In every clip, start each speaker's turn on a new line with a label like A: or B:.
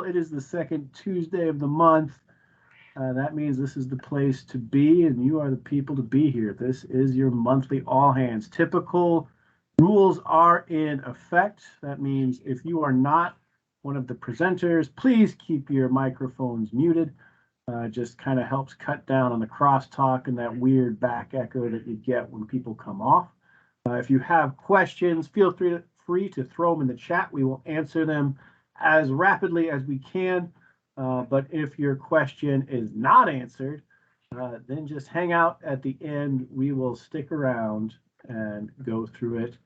A: April. It is the second Tuesday of the month. That means this is the place to be, and you are the people to be here. This is your monthly all hands. Typical rules are in effect. That means if you are not one of the presenters, please keep your microphones muted. Just kind of helps cut down on the crosstalk and that weird back echo that you get when people come off. If you have questions, feel free to throw them in the chat. We will answer them as rapidly as we can. But if your question is not answered, then just hang out at the end. We will stick around and go through it.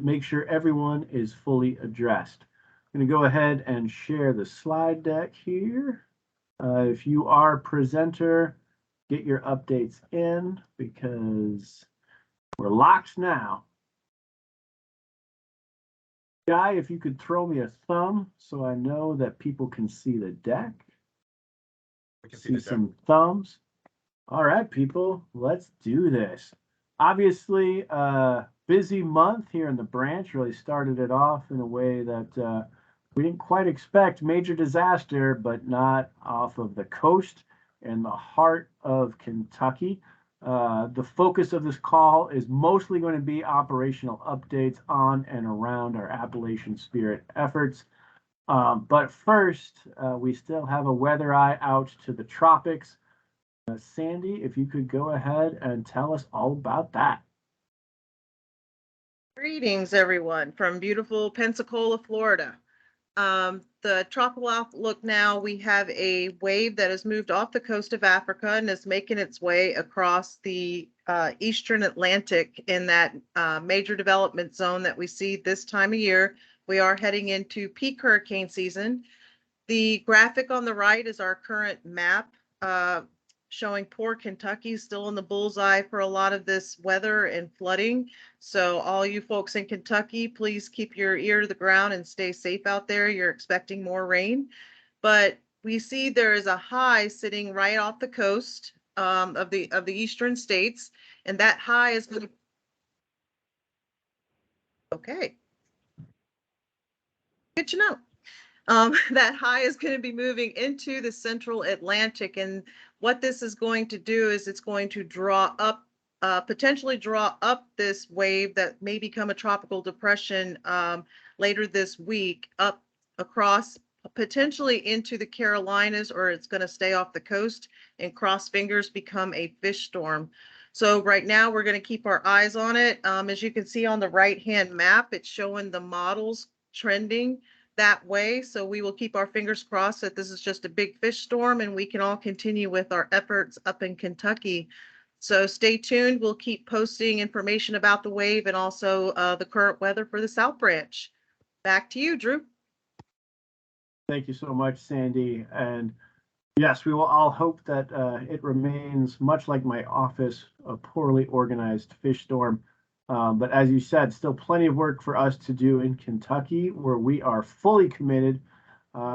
A: Make sure everyone is fully addressed. I'm going to go ahead and share the slide deck here. If you are a presenter, get your updates in because we're locked now. Guy, if you could throw me a thumb so I know that people can see the deck.
B: We can
A: see some thumbs. All right, people, let's do this. Obviously, busy month here in the branch. Really started it off in a way that we didn't quite expect. Major disaster, but not off of the coast in the heart of Kentucky. The focus of this call is mostly going to be operational updates on and around our Appalachian Spirit efforts. But first, we still have a weather eye out to the tropics. Sandy, if you could go ahead and tell us all about that.
C: Greetings, everyone, from beautiful Pensacola, Florida. The tropical outlook now, we have a wave that has moved off the coast of Africa and is making its way across the eastern Atlantic in that major development zone that we see this time of year. We are heading into peak hurricane season. The graphic on the right is our current map showing poor Kentucky still in the bullseye for a lot of this weather and flooding. So all you folks in Kentucky, please keep your ear to the ground and stay safe out there. You're expecting more rain. But we see there is a high sitting right off the coast of the eastern states, and that high is going to okay. Good to know. That high is going to be moving into the central Atlantic, and what this is going to do is it's going to draw up, potentially draw up this wave that may become a tropical depression later this week, up across potentially into the Carolinas, or it's going to stay off the coast and cross fingers become a fish storm. So right now we're going to keep our eyes on it. As you can see on the right-hand map, it's showing the models trending that way. So we will keep our fingers crossed that this is just a big fish storm and we can all continue with our efforts up in Kentucky. So stay tuned. We'll keep posting information about the wave and also the current weather for the South Branch. Back to you, Drew.
A: Thank you so much, Sandy. And yes, we will all hope that it remains much like my office, a poorly organized fish storm. But as you said, still plenty of work for us to do in Kentucky, where we are fully committed.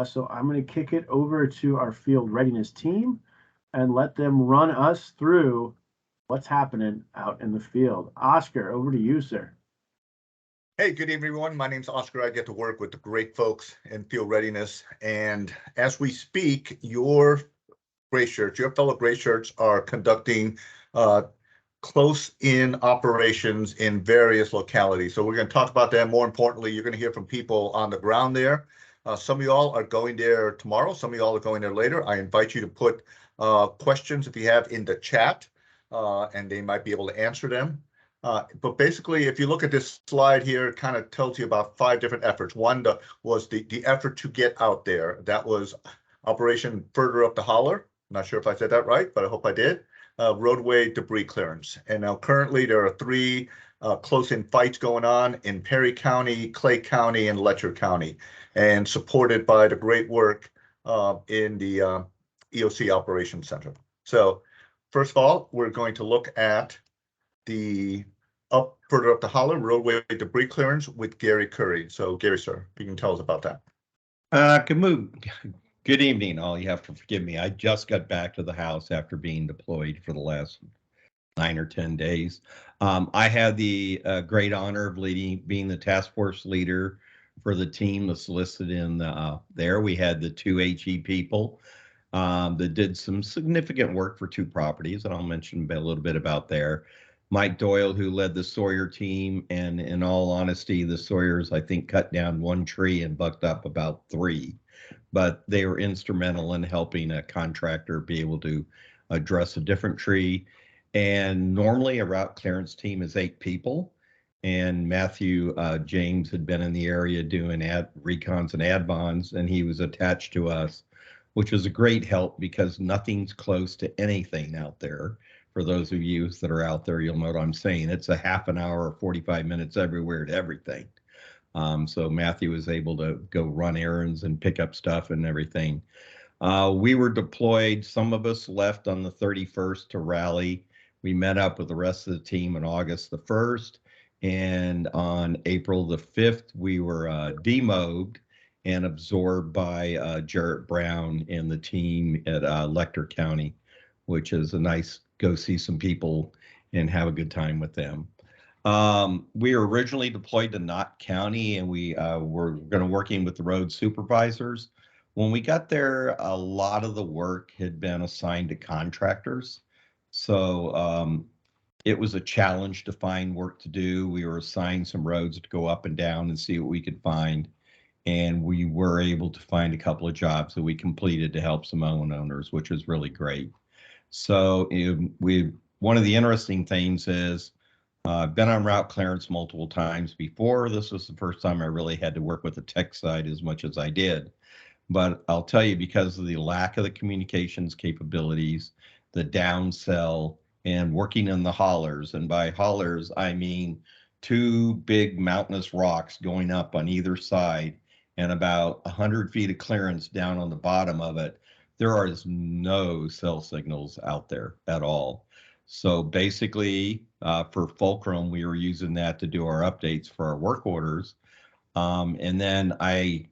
A: So I'm going to kick it over to our field readiness team and let them run us through what's happening out in the field. Oscar, over to you, sir.
B: Hey, good evening, everyone. My name's Oscar. I get to work with the great folks in field readiness. And as we speak, your gray shirts, your fellow gray shirts are conducting close-in operations in various localities. So we're going to talk about that. More importantly, you're going to hear from people on the ground there. Some of y'all are going there tomorrow. Some of y'all are going there later. I invite you to put questions if you have in the chat, and they might be able to answer them. But basically, if you look at this slide here, it kind of tells you about 5 different efforts. One was the effort to get out there. That was Operation Further Up the Holler. I'm not sure if I said that right, but I hope I did. Roadway debris clearance. And now currently there are 3 close-in fights going on in Perry County, Clay County, and Letcher County, and supported by the great work in the EOC Operations Center. So first of all, we're going to look at the Further Up the Holler roadway debris clearance with Gary Curry. So Gary, sir, you can tell us about that.
D: Good evening, all. You have to forgive me. I just got back to the house after being deployed for the last 9 or 10 days. I had the great honor of being the task force leader for the team that's listed in there. We had the two HE people that did some significant work for two properties, and I'll mention a little bit about there. Mike Doyle, who led the Sawyer team, and in all honesty, the Sawyers, I think, cut down one tree and bucked up about three, but they were instrumental in helping a contractor be able to address a different tree. And normally a route clearance team is 8 people. And Matthew James had been in the area doing recons and ad bonds, and he was attached to us, which was a great help because nothing's close to anything out there. For those of you that are out there, you'll know what I'm saying. It's a half an hour or 45 minutes everywhere to everything. So Matthew was able to go run errands and pick up stuff and everything. We were deployed. Some of us left on the 31st to rally. We met up with the rest of the team on August the 1st. And on April the 5th, we were demobbed and absorbed by Jarrett Brown and the team at Lecter County, which is a nice go see some people and have a good time with them. We were originally deployed to Knott County, and we were going to working with the road supervisors. When we got there, a lot of the work had been assigned to contractors. So it was a challenge to find work to do. We were assigned some roads to go up and down and see what we could find. And we were able to find a couple of jobs that we completed to help some owners, which was really great. So one of the interesting things is I've been on route clearance multiple times before. This was the first time I really had to work with the tech side as much as I did. But I'll tell you, because of the lack of the communications capabilities, the downsell, and working in the hollers, and by hollers, I mean 2 big mountainous rocks going up on either side and about 100 feet of clearance down on the bottom of it, there is no cell signals out there at all. So basically, for Fulcrum, we were using that to do our updates for our work orders. And then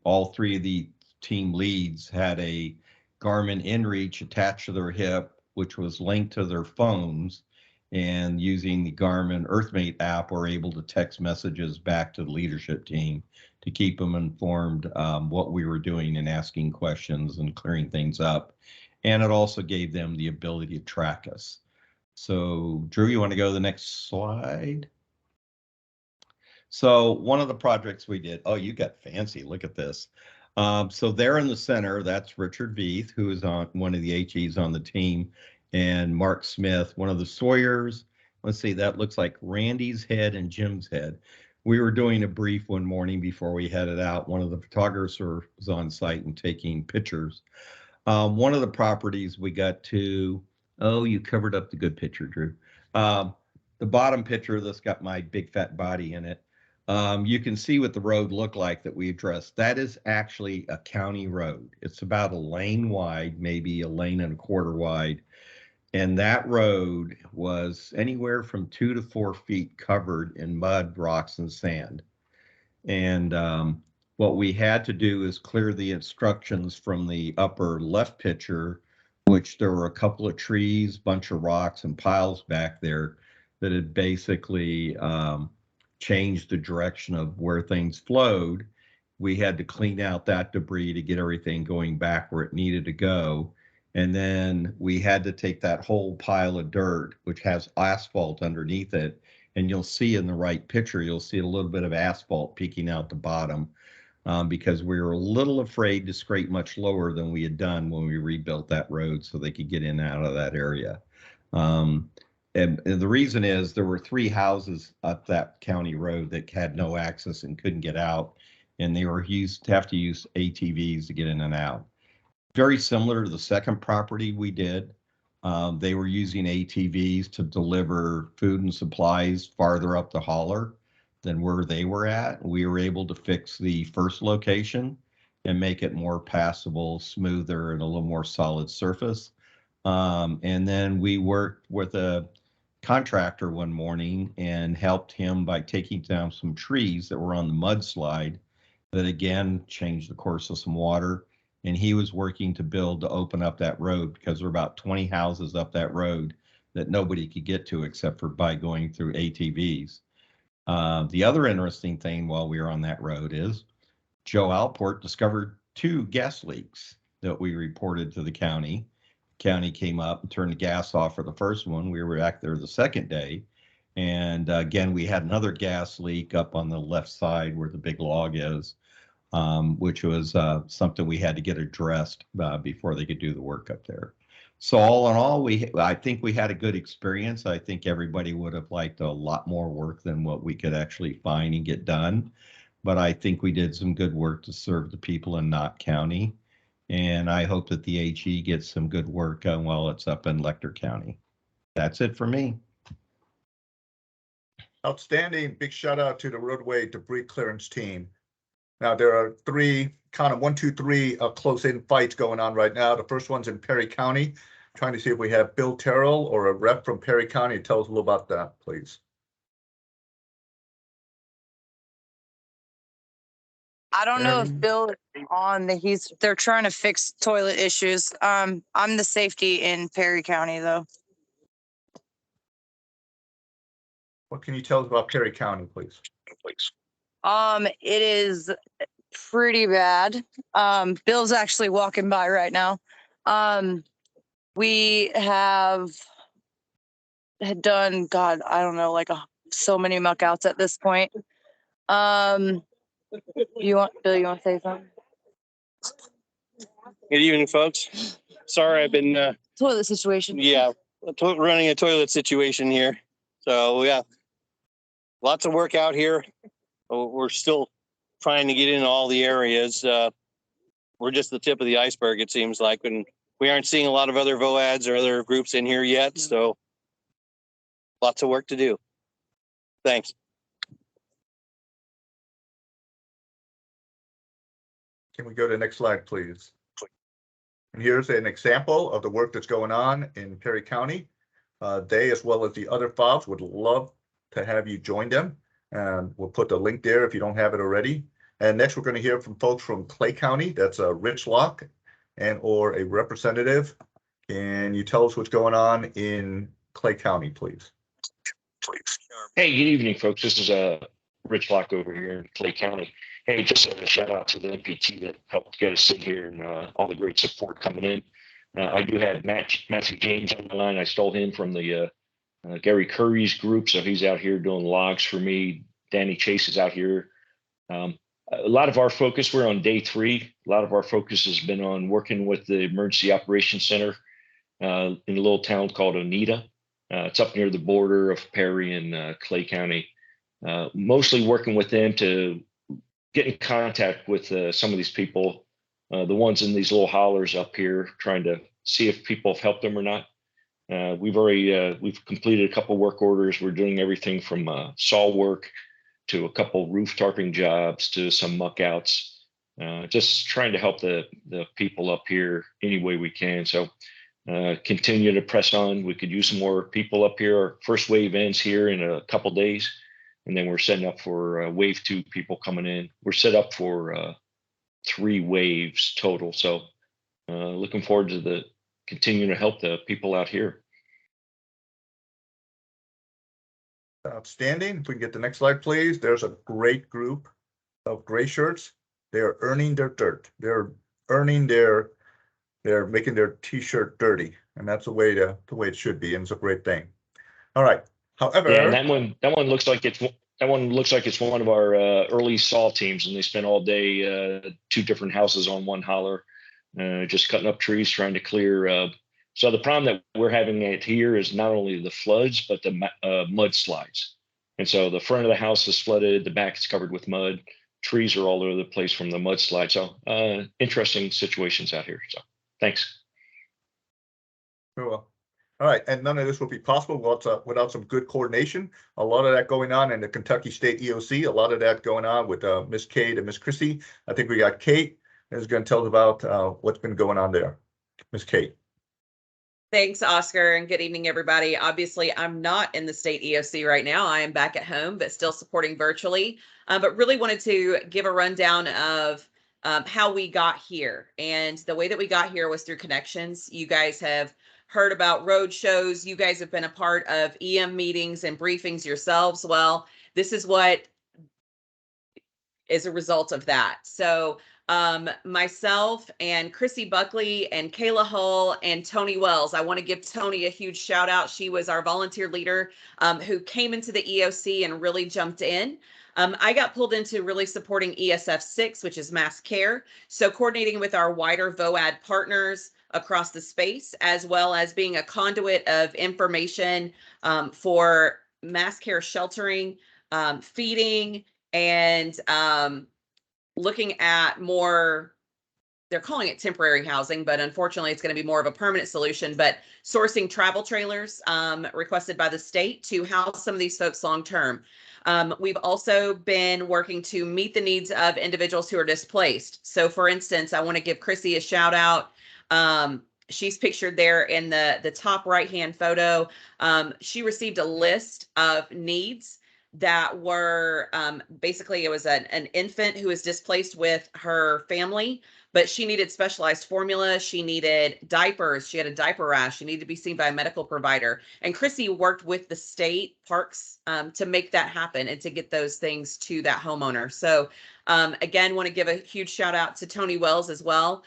D: all 3 of the team leads had a Garmin InReach attached to their hip, which was linked to their phones. And using the Garmin EarthMate app, we're able to text messages back to the leadership team to keep them informed what we were doing and asking questions and clearing things up. And it also gave them the ability to track us. So Drew, you want to go to the next slide? So one of the projects we did, oh, you got fancy, look at this. So there in the center, that's Richard Veith, who is on one of the HEs on the team, and Mark Smith, one of the Sawyers. Let's see, that looks like Randy's head and Jim's head. We were doing a brief one morning before we headed out. One of the photographers was on site and taking pictures. One of the properties we got to, oh, you covered up the good picture, Drew. The bottom picture that's got my big fat body in it. You can see what the road looked like that we addressed. That is actually a county road. It's about a lane wide, maybe a lane and a quarter wide. And that road was anywhere from 2 to 4 feet covered in mud, rocks, and sand. And what we had to do is clear the instructions from the upper left picture, which there were a couple of trees, bunch of rocks, and piles back there that had basically changed the direction of where things flowed. We had to clean out that debris to get everything going back where it needed to go. And then we had to take that whole pile of dirt, which has asphalt underneath it. And you'll see in the right picture, you'll see a little bit of asphalt peeking out the bottom because we were a little afraid to scrape much lower than we had done when we rebuilt that road so they could get in and out of that area. And the reason is there were 3 houses up that county road that had no access and couldn't get out. And they were used to have to use ATVs to get in and out. Very similar to the second property we did. They were using ATVs to deliver food and supplies farther up the holler than where they were at. We were able to fix the first location and make it more passable, smoother, and a little more solid surface. And then we worked with a contractor one morning and helped him by taking down some trees that were on the mudslide that again changed the course of some water. And he was working to open up that road because there were about 20 houses up that road that nobody could get to except for by going through ATVs. The other interesting thing while we were on that road is Joe Alport discovered 2 gas leaks that we reported to the county. County came up and turned the gas off for the first one. We were back there the second day. And again, we had another gas leak up on the left side where the big log is, which was something we had to get addressed before they could do the work up there. So all in all, I think we had a good experience. I think everybody would have liked a lot more work than what we could actually find and get done. But I think we did some good work to serve the people in Knott County. And I hope that the HE gets some good work while it's up in Lecter County. That's it for me.
B: Outstanding. Big shout out to the roadway debris clearance team. Now there are 3, kind of 1, 2, 3 close-in fights going on right now. The first one's in Perry County. Trying to see if we have Bill Terrell or a rep from Perry County. Tell us a little about that, please.
E: I don't know if Bill is on the, they're trying to fix toilet issues. I'm the safety in Perry County though.
B: What can you tell us about Perry County, please?
E: It is pretty bad. Bill's actually walking by right now. We had done, God, I don't know, like so many muck outs at this point. Bill, you want to say something?
F: Good evening, folks. Sorry, I've been
E: Toilet situation.
F: yeah, running a toilet situation here. So yeah, lots of work out here. We're still trying to get in all the areas. We're just the tip of the iceberg, it seems like, and we aren't seeing a lot of other VOADs or other groups in here yet. So lots of work to do. Thanks.
B: Can we go to the next slide, please? And here's an example of the work that's going on in Perry County. They, as well as the other FOBs, would love to have you join them. And we'll put the link there if you don't have it already. And next, we're going to hear from folks from Clay County. That's Rich Locke and or a representative. Can you tell us what's going on in Clay County, please?
G: Hey, good evening, folks. This is Rich Locke over here in Clay County. Hey, just a shout out to the MPT that helped get us in here and all the great support coming in. I do have Matthew James on the line. I stole him from the Gary Curry's group, so he's out here doing logs for me. Danny Chase is out here. A lot of our focus, we're on day 3. A lot of our focus has been on working with the Emergency Operations Center in a little town called Oneida. It's up near the border of Perry and Clay County. Mostly working with them to get in contact with some of these people, the ones in these little hollers up here, trying to see if people have helped them or not. We've completed a couple work orders. We're doing everything from saw work to a couple roof tarping jobs to some muck outs, just trying to help the people up here any way we can. So continue to press on. We could use some more people up here. Our first wave ends here in a couple days, and then we're setting up for wave 2 people coming in. We're set up for 3 waves total. So looking forward to continuing to help the people out here.
B: Outstanding. If we can get the next slide, please. There's a great group of gray shirts. They're earning their dirt. They're making their t-shirt dirty, and that's the way it should be, and it's a great thing. All right. However,
G: yeah, and that one looks like it's one of our early SAW teams, and they spent all day 2 different houses on one holler, just cutting up trees, trying to clear. So the problem that we're having here is not only the floods, but the mudslides. And so the front of the house is flooded, the back is covered with mud. Trees are all over the place from the mudslide. So interesting situations out here. So thanks.
B: Cool. All right, and none of this would be possible without some good coordination. A lot of that going on in the Kentucky State EOC, a lot of that going on with Miss Kate and Miss Chrissy. I think we got Kate who's going to tell us about what's been going on there. Miss Kate.
H: Thanks, Oscar, and good evening, everybody. Obviously, I'm not in the state EOC right now. I am back at home, but still supporting virtually. But really wanted to give a rundown of how we got here. And the way that we got here was through connections. You guys have heard about road shows. You guys have been a part of EM meetings and briefings yourselves. Well, this is what is a result of that. So myself and Chrissy Buckley and Kayla Hull and Tony Wells. I want to give Tony a huge shout out. She was our volunteer leader who came into the EOC and really jumped in. I got pulled into really supporting ESF 6, which is mass care. So coordinating with our wider VOAD partners across the space, as well as being a conduit of information for mass care sheltering, feeding, and looking at more, they're calling it temporary housing, but unfortunately it's going to be more of a permanent solution, but sourcing travel trailers requested by the state to house some of these folks long-term. We've also been working to meet the needs of individuals who are displaced. So for instance, I want to give Chrissy a shout out. She's pictured there in the top right-hand photo. She received a list of needs that were basically, it was an infant who was displaced with her family, but she needed specialized formula. She needed diapers. She had a diaper rash. She needed to be seen by a medical provider. And Chrissy worked with the state parks to make that happen and to get those things to that homeowner. So again, want to give a huge shout out to Tony Wells as well.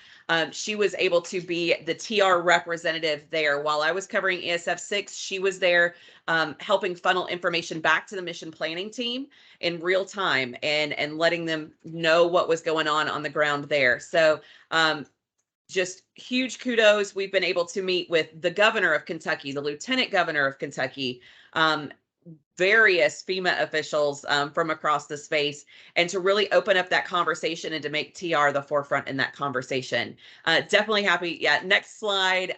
H: She was able to be the TR representative there. While I was covering ESF 6, she was there helping funnel information back to the mission planning team in real time and letting them know what was going on the ground there. So just huge kudos. We've been able to meet with the governor of Kentucky, the lieutenant governor of Kentucky, various FEMA officials from across the space, and to really open up that conversation and to make TR the forefront in that conversation. Definitely happy. Yeah, next slide.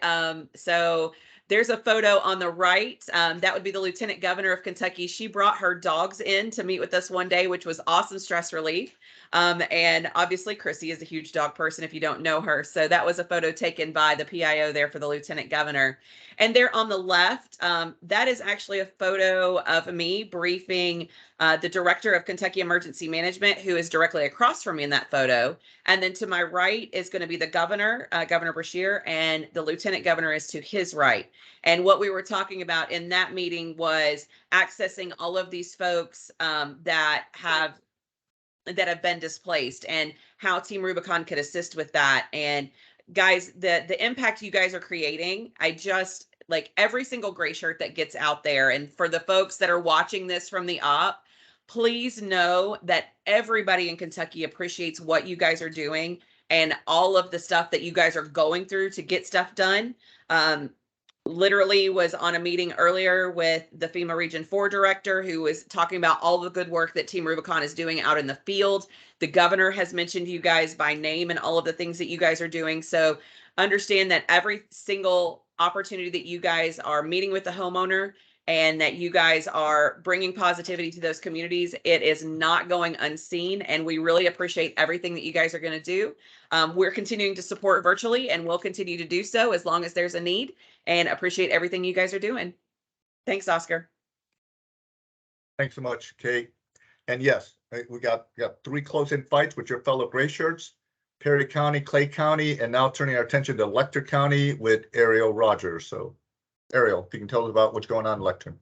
H: So there's a photo on the right. That would be the Lieutenant Governor of Kentucky. She brought her dogs in to meet with us one day, which was awesome stress relief. And obviously Chrissy is a huge dog person if you don't know her. So that was a photo taken by the PIO there for the Lieutenant Governor. And there on the left, that is actually a photo of me briefing the Director of Kentucky Emergency Management, who is directly across from me in that photo. And then to my right is going to be the governor, Governor Beshear, and the Lieutenant Governor is to his right. And what we were talking about in that meeting was accessing all of these folks that have been displaced and how Team Rubicon could assist with that. And guys, the impact you guys are creating, I just like every single gray shirt that gets out there. And for the folks that are watching this from the op, please know that everybody in Kentucky appreciates what you guys are doing and all of the stuff that you guys are going through to get stuff done. Literally was on a meeting earlier with the FEMA Region 4 director who was talking about all the good work that Team Rubicon is doing out in the field. The governor has mentioned you guys by name and all of the things that you guys are doing. So understand that every single opportunity that you guys are meeting with the homeowner and that you guys are bringing positivity to those communities, it is not going unseen. And we really appreciate everything that you guys are going to do. We're continuing to support virtually and we'll continue to do so as long as there's a need, and appreciate everything you guys are doing. Thanks, Oscar.
B: Thanks so much, Kate. And yes, we got 3 close-in fights with your fellow gray shirts, Perry County, Clay County, and now turning our attention to Lecter County with Ariel Rogers. So Ariel, if you can tell us about what's going on in Lecter.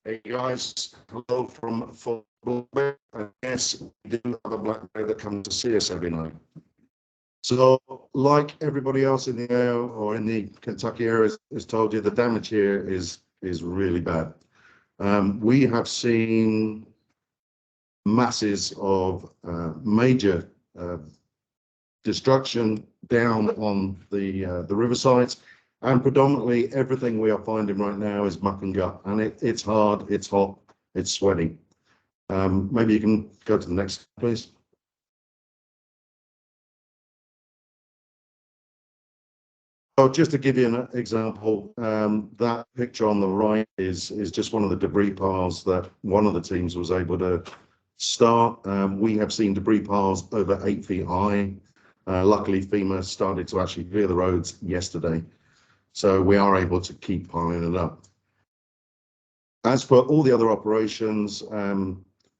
I: Hey guys, hello from Black. Yes, we do have a black bear that comes to see us every night. So, like everybody else in the area or in the Kentucky area has told you, the damage here is really bad. We have seen masses of major destruction down on the riversides, and predominantly everything we are finding right now is muck and gut, and it's hard, it's hot, it's sweaty. Maybe you can go to the next, please. Oh, just to give you an example, that picture on the right is just one of the debris piles that one of the teams was able to start. We have seen debris piles over 8 feet high. Luckily, FEMA started to actually clear the roads yesterday, so we are able to keep piling it up. As for all the other operations,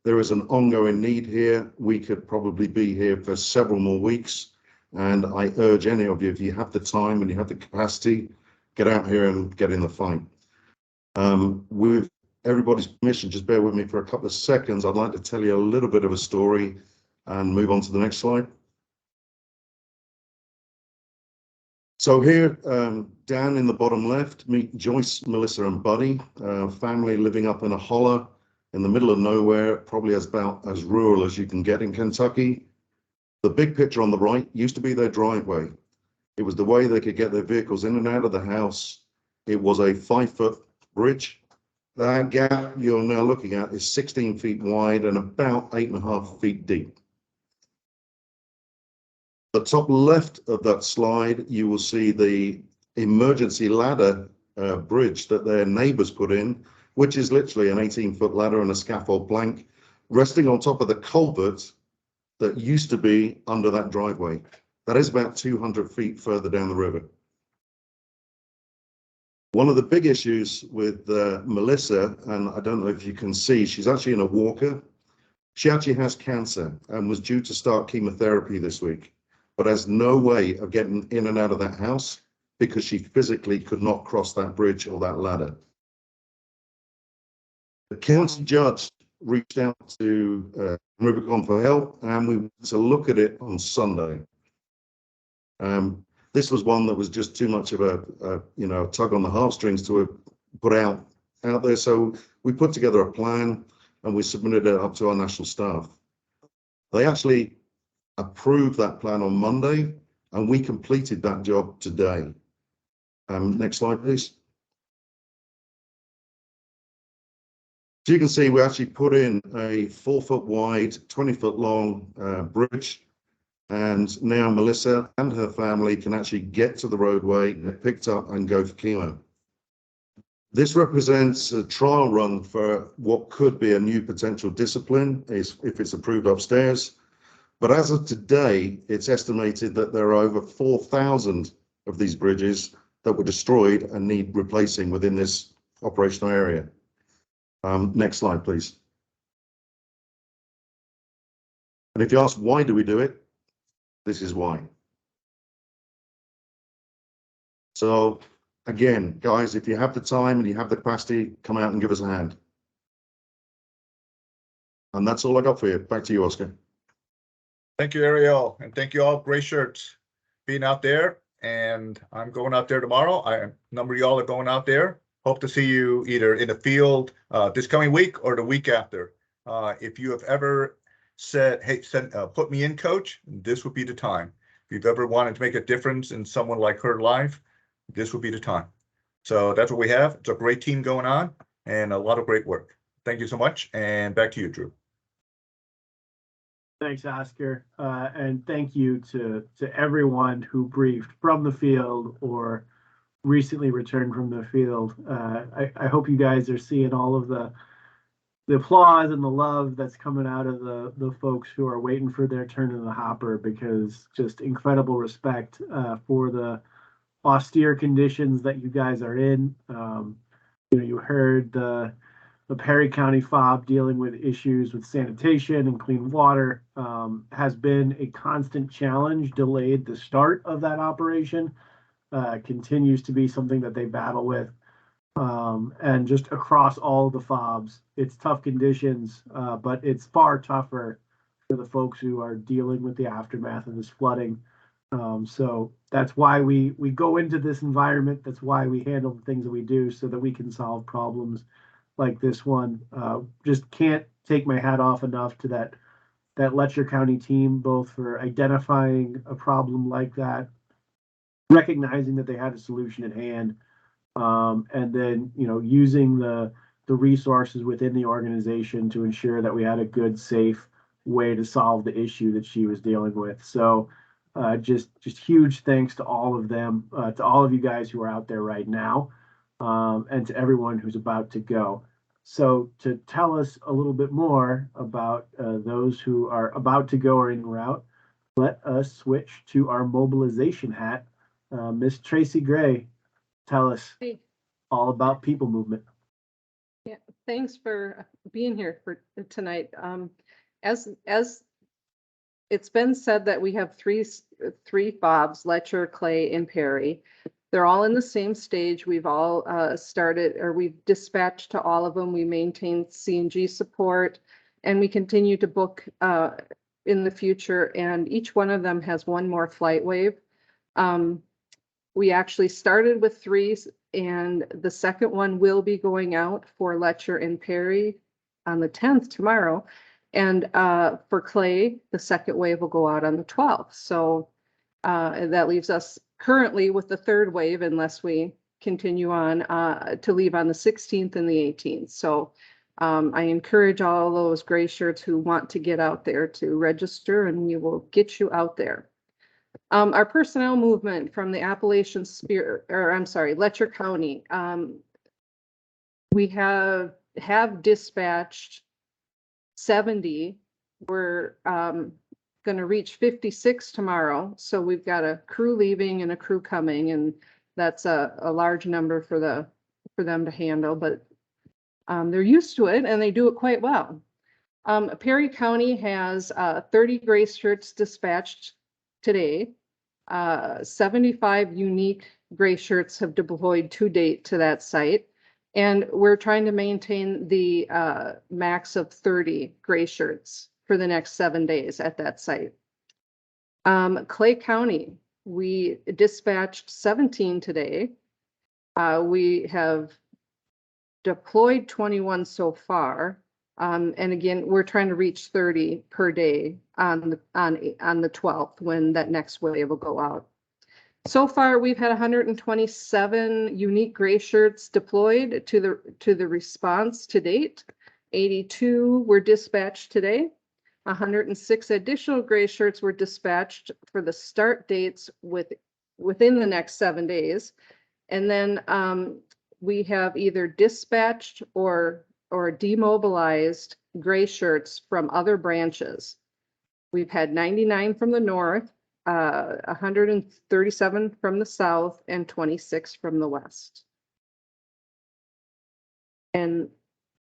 I: there is an ongoing need here. We could probably be here for several more weeks. And I urge any of you, if you have the time and you have the capacity, get out here and get in the fight. We've everybody's permission, just bear with me for a couple of seconds. I'd like to tell you a little bit of a story and move on to the next slide. So here, down in the bottom left, meet Joyce, Melissa, and Buddy, family living up in a holler in the middle of nowhere, probably about as rural as you can get in Kentucky. The big picture on the right used to be their driveway. It was the way they could get their vehicles in and out of the house. It was a 5-foot bridge. That gap you're now looking at is 16 feet wide and about 8.5 feet deep. The top left of that slide, you will see the emergency ladder bridge that their neighbors put in, which is literally an 18-foot ladder and a scaffold plank resting on top of the culvert that used to be under that driveway. That is about 200 feet further down the river. One of the big issues with Melissa, and I don't know if you can see, she's actually in a walker. She actually has cancer and was due to start chemotherapy this week, but has no way of getting in and out of that house because she physically could not cross that bridge or that ladder. The county judge reached out to Rubicon for help, and we went to look at it on Sunday. This was one that was just too much of a tug on the heartstrings to put out there. So we put together a plan and we submitted it up to our national staff. They actually approved that plan on Monday, and we completed that job today. Next slide, please. So you can see we actually put in a 4-foot wide, 20-foot long bridge. And now Melissa and her family can actually get to the roadway, get picked up and go for chemo. This represents a trial run for what could be a new potential discipline if it's approved upstairs. But as of today, it's estimated that there are over 4,000 of these bridges that were destroyed and need replacing within this operational area. Next slide, please. And if you ask, why do we do it? This is why. So again, guys, if you have the time and you have the capacity, come out and give us a hand. And that's all I got for you. Back to you, Oscar.
B: Thank you, Ariel, and thank you all. Gray shirts being out there, and I'm going out there tomorrow. A number of y'all are going out there. Hope to see you either in the field this coming week or the week after. If you have ever said, hey, put me in, coach, this would be the time. If you've ever wanted to make a difference in someone like her life, this would be the time. So that's what we have. It's a great team going on and a lot of great work. Thank you so much. And back to you, Drew.
A: Thanks, Oscar. And thank you to everyone who briefed from the field or recently returned from the field. I hope you guys are seeing all of the applause and the love that's coming out of the folks who are waiting for their turn in the hopper, because just incredible respect for the austere conditions that you guys are in. You heard the Perry County FOB dealing with issues with sanitation and clean water has been a constant challenge, delayed the start of that operation, continues to be something that they battle with. And just across all the FOBs, it's tough conditions, but it's far tougher for the folks who are dealing with the aftermath of this flooding. So that's why we go into this environment. That's why we handle the things that we do, so that we can solve problems like this one. Just can't take my hat off enough to that Letcher County team, both for identifying a problem like that, recognizing that they had a solution at hand, and then using the resources within the organization to ensure that we had a good, safe way to solve the issue that she was dealing with. So just huge thanks to all of them, to all of you guys who are out there right now, and to everyone who's about to go. So to tell us a little bit more about those who are about to go or en route, let us switch to our mobilization hat. Miss Tracy Gray, tell us all about people movement.
J: Yeah, thanks for being here for tonight. As it's been said that we have three FOBs, Letcher, Clay, and Perry. They're all in the same stage. We've all started, or we've dispatched to all of them. We maintain CNG support, and we continue to book in the future. And each one of them has one more flight wave. We actually started with 3, and the second one will be going out for Letcher and Perry on the 10th tomorrow. And for Clay, the second wave will go out on the 12th. So that leaves us currently with the third wave, unless we continue on to leave on the 16th and the 18th. So I encourage all those gray shirts who want to get out there to register, and we will get you out there. Our personnel movement from the Appalachian Letcher County. We have dispatched 70. We're going to reach 56 tomorrow. So we've got a crew leaving and a crew coming, and that's a large number for them to handle, but they're used to it and they do it quite well. Perry County has 30 gray shirts dispatched today. 75 unique gray shirts have deployed to date to that site. And we're trying to maintain the max of 30 gray shirts for the next 7 days at that site. Clay County, we dispatched 17 today. We have deployed 21 so far. And again, we're trying to reach 30 per day on the 12th, when that next wave will go out. So far, we've had 127 unique gray shirts deployed to the response to date. 82 were dispatched today. 106 additional gray shirts were dispatched for the start dates within the next 7 days. And then we have either dispatched or demobilized gray shirts from other branches. We've had 99 from the north, 137 from the south, and 26 from the west. And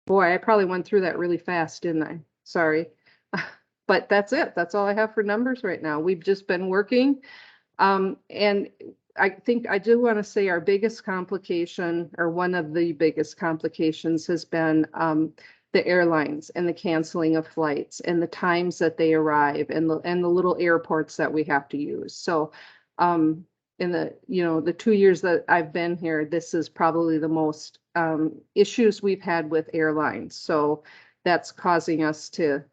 J: boy, I probably went through that really fast, didn't I? Sorry. But that's it. That's all I have for numbers right now. We've just been working. And I think I do want to say our biggest complication, or one of the biggest complications, has been the airlines and the canceling of flights and the times that they arrive, and the little airports that we have to use. So in the 2 years that I've been here, this is probably the most issues we've had with airlines. So that's causing us to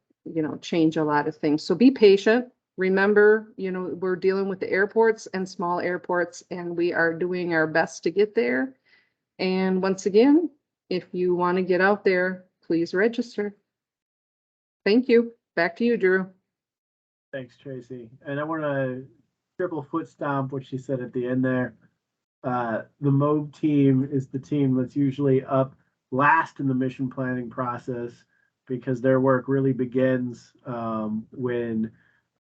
J: change a lot of things. So be patient. Remember, we're dealing with the airports and small airports, and we are doing our best to get there. And once again, if you want to get out there, please register. Thank you. Back to you, Drew.
A: Thanks, Tracy. And I want to triple foot stomp what she said at the end there. The MOB team is the team that's usually up last in the mission planning process, because their work really begins when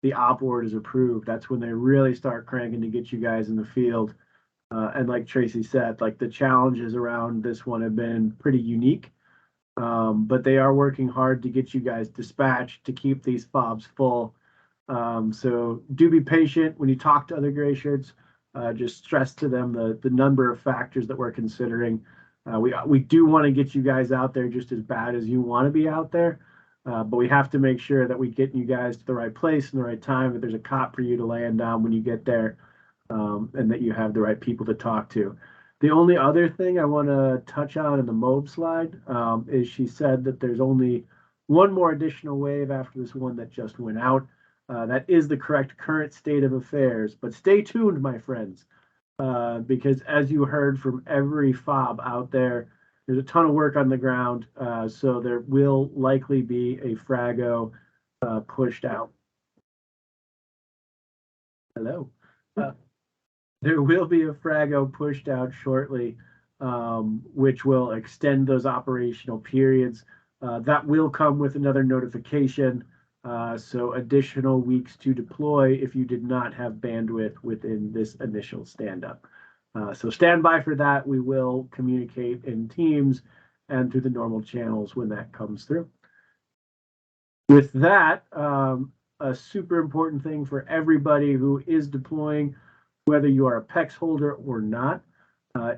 A: the op board is approved. That's when they really start cranking to get you guys in the field. And like Tracy said, like, the challenges around this one have been pretty unique, but they are working hard to get you guys dispatched to keep these fobs full. So do be patient when you talk to other gray shirts. Just stress to them the number of factors that we're considering. We do want to get you guys out there just as bad as you want to be out there. But we have to make sure that we get you guys to the right place in the right time, that there's a cot for you to land on when you get there, and that you have the right people to talk to. The only other thing I want to touch on in the MOB slide is she said that there's only one more additional wave after this one that just went out. That is the correct current state of affairs. But stay tuned, my friends, because as you heard from every fob out there, there's a ton of work on the ground, so there will likely be a Frago pushed out. Hello. There will be a Frago pushed out shortly, which will extend those operational periods. That will come with another notification, so additional weeks to deploy if you did not have bandwidth within this initial stand-up. So stand by for that. We will communicate in Teams and through the normal channels when that comes through. With that, a super important thing for everybody who is deploying, whether you are a PEX holder or not,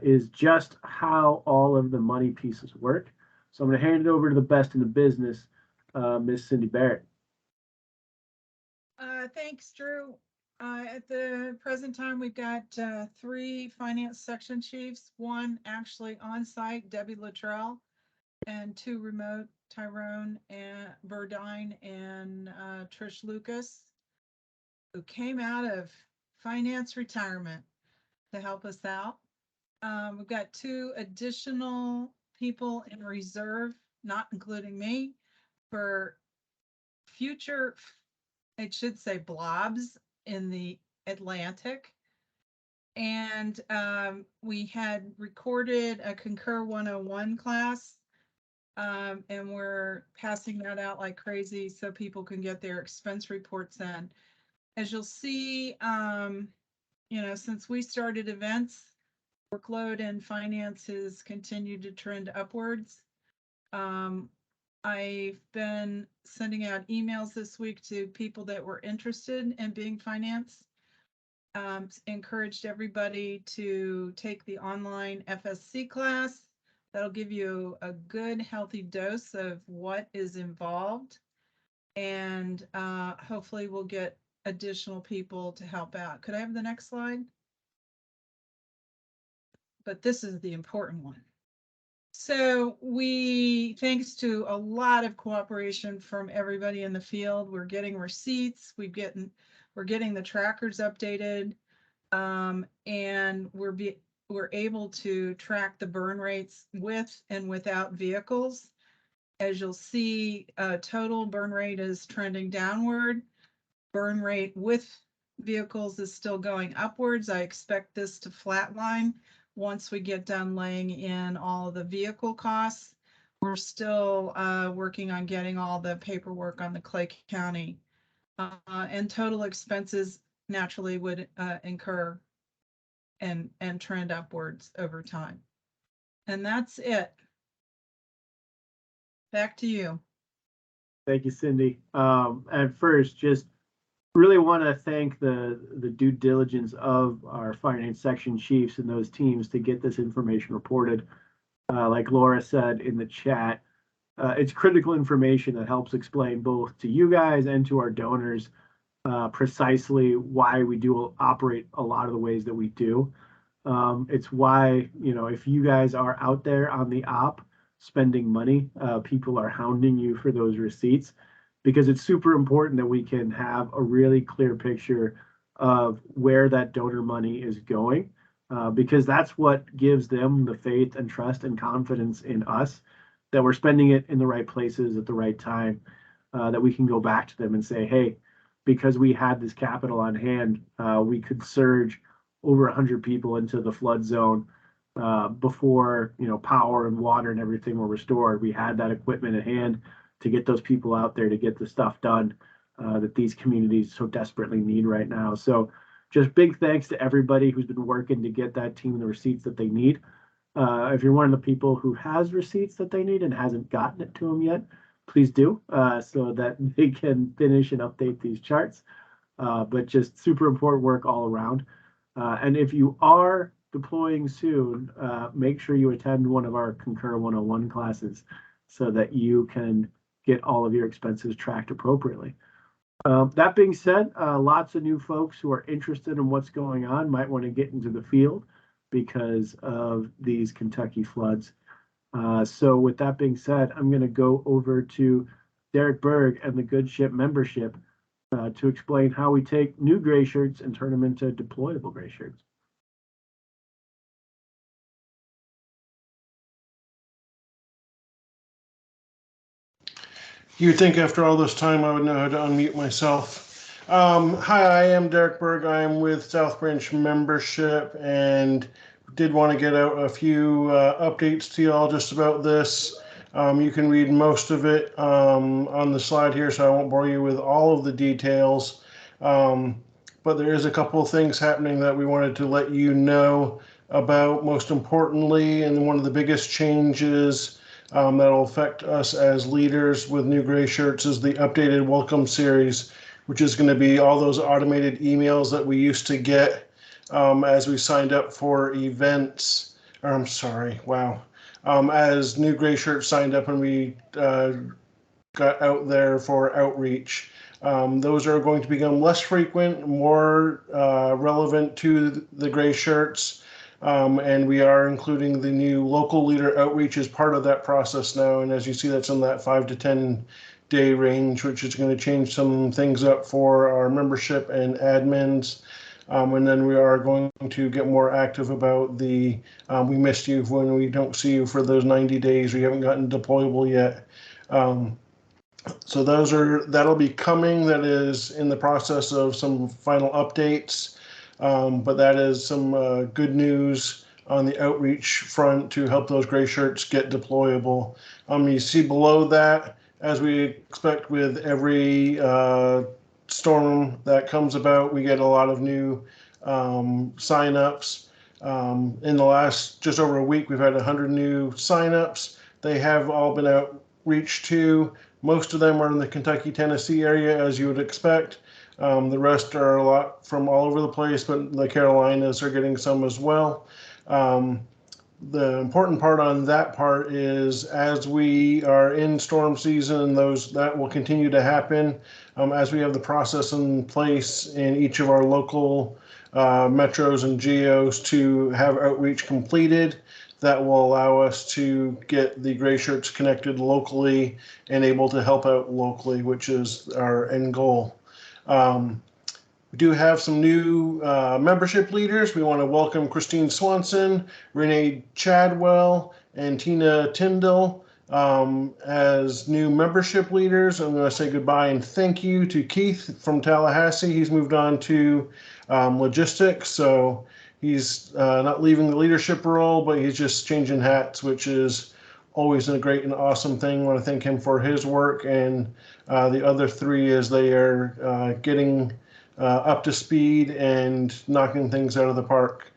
A: is just how all of the money pieces work. So I'm going to hand it over to the best in the business, Miss Cindy Barrett.
K: Thanks, Drew. At the present time, we've got 3 finance section chiefs, 1 actually on site, Debbie Luttrell, and 2 remote, Tyrone and Burdine and Trish Lucas, who came out of finance retirement to help us out. We've got 2 additional people in reserve, not including me, for future, it should say blobs in the Atlantic. And we had recorded a Concur 101 class, and we're passing that out like crazy so people can get their expense reports in. As you'll see, since we started events, workload and finances continue to trend upwards. I've been sending out emails this week to people that were interested in being finance. Encouraged everybody to take the online FSC class. That'll give you a good, healthy dose of what is involved. And hopefully we'll get additional people to help out. Could I have the next slide? But this is the important one. So thanks to a lot of cooperation from everybody in the field, we're getting receipts, we're getting the trackers updated, and we're able to track the burn rates with and without vehicles. As you'll see, total burn rate is trending downward. Burn rate with vehicles is still going upwards. I expect this to flatline once we get done laying in all of the vehicle costs. We're still working on getting all the paperwork on the Clay County. And total expenses naturally would incur and trend upwards over time. And that's it. Back to you.
A: Thank you, Cindy. At first, just really want to thank the due diligence of our finance section chiefs and those teams to get this information reported. Like Laura said in the chat, it's critical information that helps explain both to you guys and to our donors precisely why we do operate a lot of the ways that we do. It's why, if you guys are out there on the op spending money, people are hounding you for those receipts, because it's super important that we can have a really clear picture of where that donor money is going, because that's what gives them the faith and trust and confidence in us that we're spending it in the right places at the right time, that we can go back to them and say, hey, because we had this capital on hand, we could surge over 100 people into the flood zone before power and water and everything were restored. We had that equipment at hand to get those people out there to get the stuff done that these communities so desperately need right now. So just big thanks to everybody who's been working to get that team the receipts that they need. If you're one of the people who has receipts that they need and hasn't gotten it to them yet, please do, so that they can finish and update these charts. But just super important work all around. And if you are deploying soon, make sure you attend one of our Concur 101 classes so that you can get all of your expenses tracked appropriately. That being said, lots of new folks who are interested in what's going on might want to get into the field because of these Kentucky floods. So with that being said, I'm going to go over to Derek Berg and the Good Ship membership to explain how we take new gray shirts and turn them into deployable gray shirts.
L: You'd think after all this time I would know how to unmute myself. Hi, I am Derek Berg. I am with South Branch membership and did want to get out a few updates to y'all just about this. You can read most of it on the slide here, so I won't bore you with all of the details. But there is a couple of things happening that we wanted to let you know about, most importantly, and one of the biggest changes that'll affect us as leaders with new gray shirts is the updated welcome series, which is going to be all those automated emails that we used to get as we signed up for events. Or I'm sorry, wow. As new gray shirts signed up and we got out there for outreach. Those are going to become less frequent, more relevant to the gray shirts. And we are including the new local leader outreach as part of that process now. And as you see, that's in that 5 to 10 day range, which is going to change some things up for our membership and admins. And then we are going to get more active about the we missed you when we don't see you for those 90 days. We haven't gotten deployable yet. So that'll be coming. That is in the process of some final updates. But that is some good news on the outreach front to help those gray shirts get deployable. You see below that, as we expect with every storm that comes about, we get a lot of new signups. In the last just over a week, we've had 100 new signups. They have all been outreached to. Most of them are in the Kentucky, Tennessee area, as you would expect. The rest are a lot from all over the place, but the Carolinas are getting some as well. The important part on that part is as we are in storm season, that will continue to happen as we have the process in place in each of our local metros and geos to have outreach completed. That will allow us to get the gray shirts connected locally and able to help out locally, which is our end goal. We do have some new membership leaders. We want to welcome Christine Swanson, Renee Chadwell, and Tina Tyndall as new membership leaders. I'm going to say goodbye and thank you to Keith from Tallahassee. He's moved on to logistics, so he's not leaving the leadership role, but he's just changing hats, which is always a great and awesome thing. I want to thank him for his work, and the other three as they are getting up to speed and knocking things out of the park.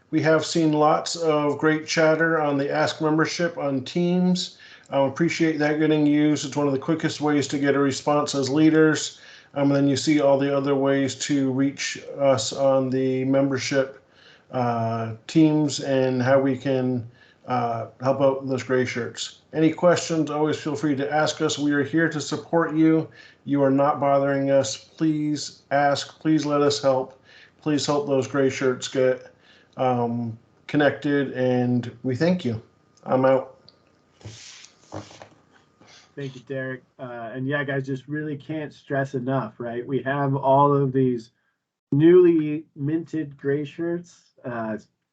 L: We have seen lots of great chatter on the Ask membership on Teams. I appreciate that getting used. It's one of the quickest ways to get a response as leaders. And then you see all the other ways to reach us on the membership teams and how we can help out those gray shirts. Any questions, always feel free to ask us. We are here to support you. You are not bothering us. Please ask, please let us help. Please help those gray shirts get connected, and we thank you. I'm out.
A: Thank you, Derek. And yeah, guys, just really can't stress enough, right? We have all of these newly minted gray shirts,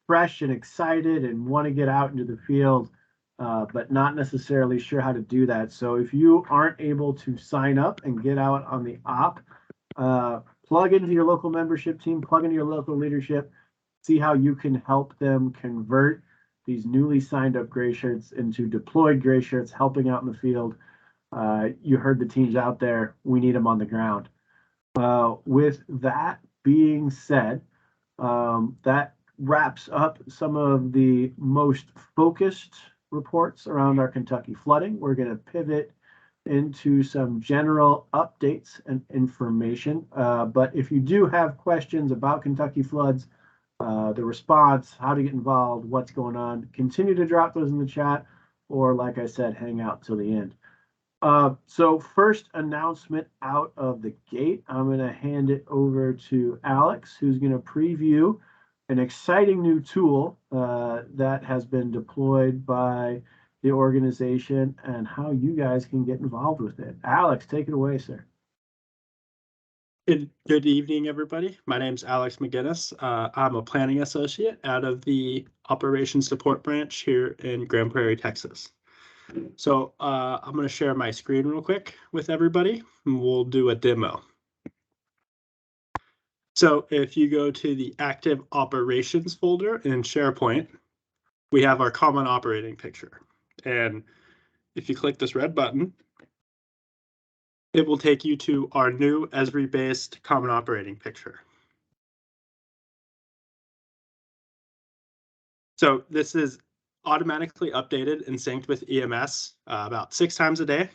A: fresh and excited and want to get out into the field, but not necessarily sure how to do that. So if you aren't able to sign up and get out on the op, plug into your local membership team, plug into your local leadership, see how you can help them convert these newly signed up gray shirts into deployed gray shirts, helping out in the field. You heard the teams out there. We need them on the ground. With that being said, that wraps up some of the most focused reports around our Kentucky flooding. We're going to pivot into some general updates and information. But if you do have questions about Kentucky floods, the response, how to get involved, what's going on, continue to drop those in the chat, or like I said, hang out till the end. So first announcement out of the gate, I'm going to hand it over to Alex, who's going to preview an exciting new tool that has been deployed by the organization and how you guys can get involved with it. Alex, take it away, sir.
M: Good evening, everybody. My name is Alex McGinnis. I'm a planning associate out of the Operations Support Branch here in Grand Prairie, Texas. So I'm going to share my screen real quick with everybody, and we'll do a demo. So if you go to the Active Operations folder in SharePoint, we have our common operating picture. And if you click this red button, it will take you to our new Esri-based common operating picture. So this is automatically updated and synced with EMS about 6 times a day.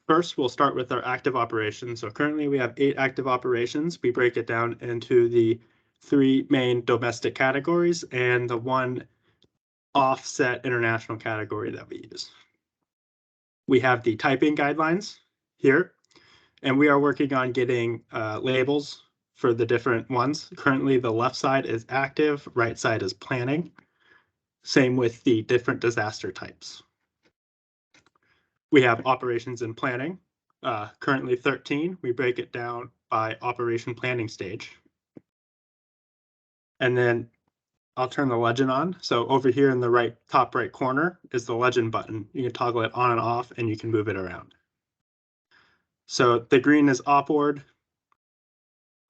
M: first, we'll start with our active operations. So currently we have 8 active operations. We break it down into the 3 main domestic categories and the 1 offset international category that we use. We have the typing guidelines here, and we are working on getting labels for the different ones. Currently, the left side is active, right side is planning. Same with the different disaster types. We have operations and planning, currently 13. We break it down by operation planning stage. And then I'll turn the legend on. So over here in the top right corner is the legend button. You can toggle it on and off, and you can move it around. So the green is Opord.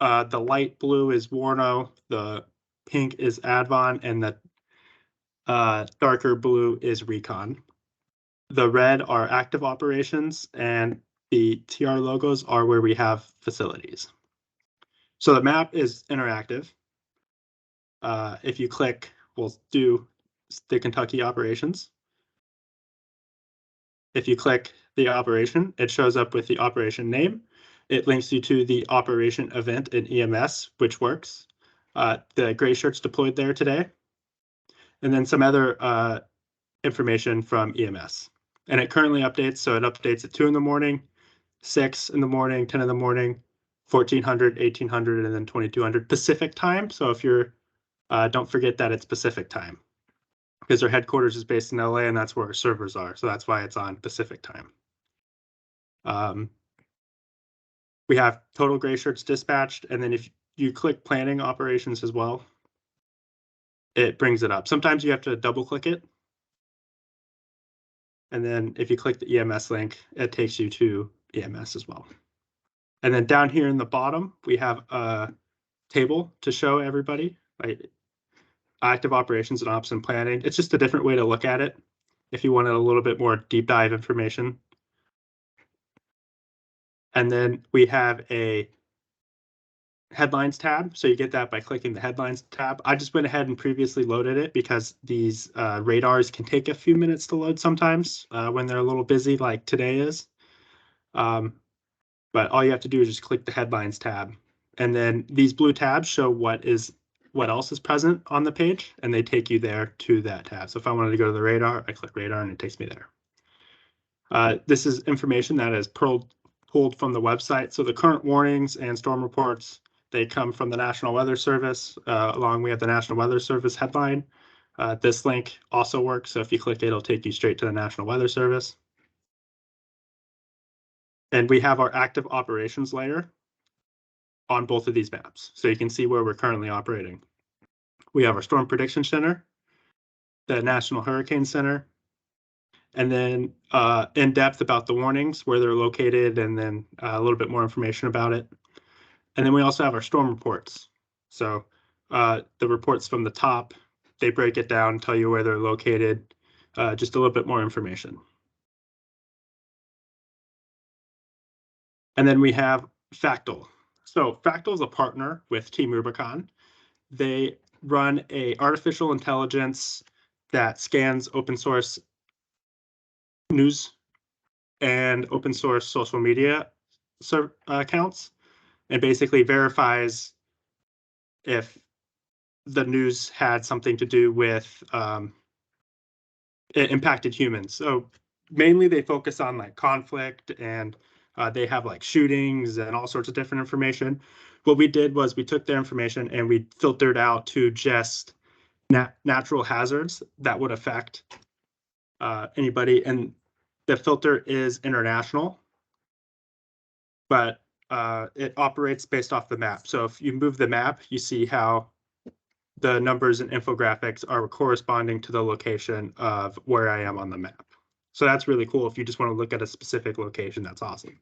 M: The light blue is Warno. The pink is Advon, and the darker blue is Recon. The red are active operations, and the TR logos are where we have facilities. So the map is interactive. If you click, we'll do the Kentucky operations. If you click the operation, it shows up with the operation name. It links you to the operation event in EMS, which works. The gray shirt's deployed there today. And then some other information from EMS. And it currently updates, so it updates at 2 in the morning, 6 in the morning, 10 in the morning, 1400, 1800, and then 2200 Pacific time. So if you're, don't forget that it's Pacific time, because our headquarters is based in LA and that's where our servers are. So that's why it's on Pacific time. We have total gray shirts dispatched. And then if you click planning operations as well, it brings it up. Sometimes you have to double click it. And then if you click the EMS link, it takes you to EMS as well. And then down here in the bottom, we have a table to show everybody, like active operations and ops and planning. It's just a different way to look at it if you wanted a little bit more deep dive information. And then we have a headlines tab. So you get that by clicking the headlines tab. I just went ahead and previously loaded it because these radars can take a few minutes to load sometimes when they're a little busy, like today is. But all you have to do is just click the headlines tab. And then these blue tabs show what else is present on the page, and they take you there to that tab. So if I wanted to go to the radar, I click radar and it takes me there. This is information that is pulled from the website. So the current warnings and storm reports, they come from the National Weather Service. We have the National Weather Service headline. This link also works. So if you click it, it'll take you straight to the National Weather Service. And we have our active operations layer on both of these maps. So you can see where we're currently operating. We have our Storm Prediction Center, the National Hurricane Center, and then in depth about the warnings, where they're located, and then a little bit more information about it. And then we also have our storm reports. So the reports from the top, they break it down, tell you where they're located, just a little bit more information. And then we have Fractal. So Fractal is a partner with Team Rubicon. They run a artificial intelligence that scans open source news and open source social media accounts, and basically verifies if the news had something to do with it impacted humans. So mainly they focus on like conflict, and they have like shootings and all sorts of different information. What we did was we took their information and we filtered out to just natural hazards that would affect anybody. And the filter is international, but it operates based off the map. So if you move the map, you see how the numbers and infographics are corresponding to the location of where I am on the map. So that's really cool. If you just want to look at a specific location, that's awesome.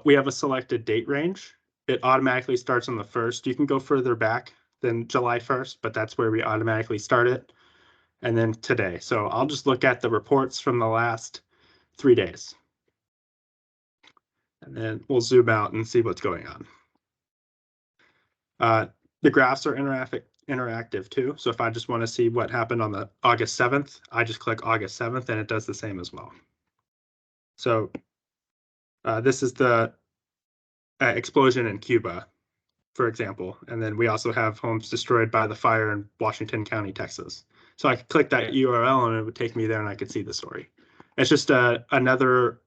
M: We have a selected date range. It automatically starts on the 1st. You can go further back than July 1st, but that's where we automatically start it. And then today. So I'll just look at the reports from the last 3 days. And then we'll zoom out and see what's going on. The graphs are interactive too. So if I just want to see what happened on the August 7th, I just click August 7th and it does the same as well. So This is the explosion in Cuba, for example. And then we also have homes destroyed by the fire in Washington County, Texas. So I could click that URL and it would take me there and I could see the story. It's just another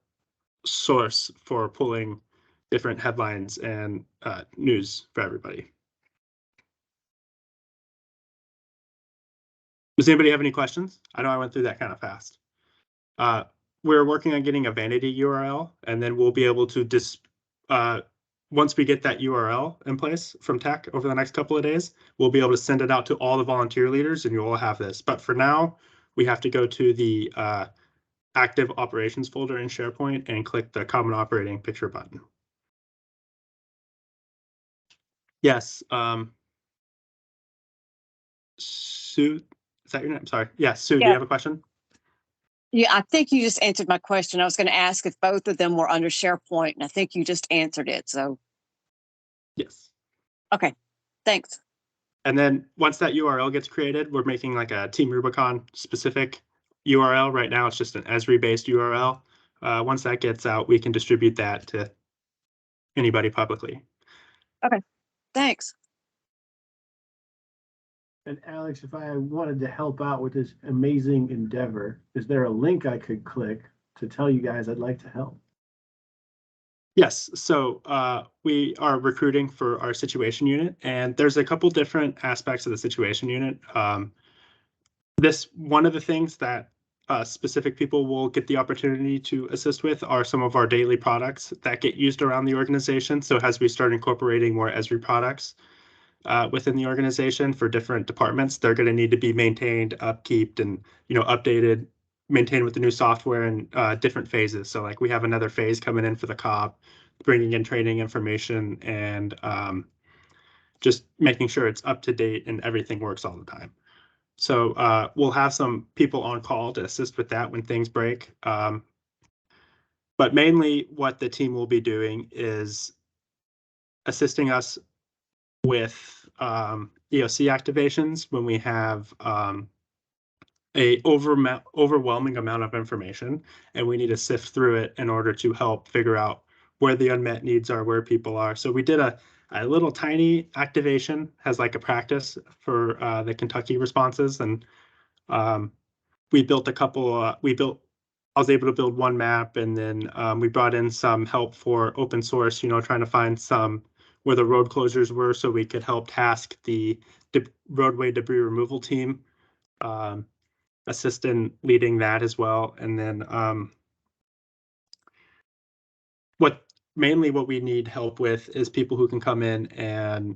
M: source for pulling different headlines and news for everybody. Does anybody have any questions? I know I went through that kind of fast. We're working on getting a vanity URL, and then we'll be able to once we get that URL in place from tech over the next couple of days, we'll be able to send it out to all the volunteer leaders and you all have this. But for now, we have to go to the active operations folder in SharePoint and click the common operating picture button. Yes. Sue, is that your name? Sorry. Yeah, Sue, do you have a question?
N: Yeah, I think you just answered my question. I was going to ask if both of them were under SharePoint, and I think you just answered it. So,
M: yes.
N: Okay, thanks.
M: And then once that URL gets created, we're making like a Team Rubicon specific URL. Right now, it's just an Esri-based URL. Once that gets out, we can distribute that to anybody publicly.
N: Okay, thanks.
A: And Alex, if I wanted to help out with this amazing endeavor, is there a link I could click to tell you guys I'd like to help?
M: Yes, so we are recruiting for our situation unit, and there's a couple different aspects of the situation unit. One of the things that specific people will get the opportunity to assist with are some of our daily products that get used around the organization. So as we start incorporating more Esri products within the organization for different departments, they're going to need to be maintained, upkeeped, and updated, maintained with the new software in different phases. So like we have another phase coming in for the COP, bringing in training information and just making sure it's up to date and everything works all the time. So we'll have some people on call to assist with that when things break. But mainly what the team will be doing is assisting us with EOC activations when we have a overwhelming amount of information and we need to sift through it in order to help figure out where the unmet needs are, where people are. So we did a little tiny activation as like a practice for the Kentucky responses, and we built a couple. I was able to build one map, and then we brought in some help for open source, trying to find some where the road closures were so we could help task the roadway debris removal team, assist in leading that as well. And then what we need help with is people who can come in and,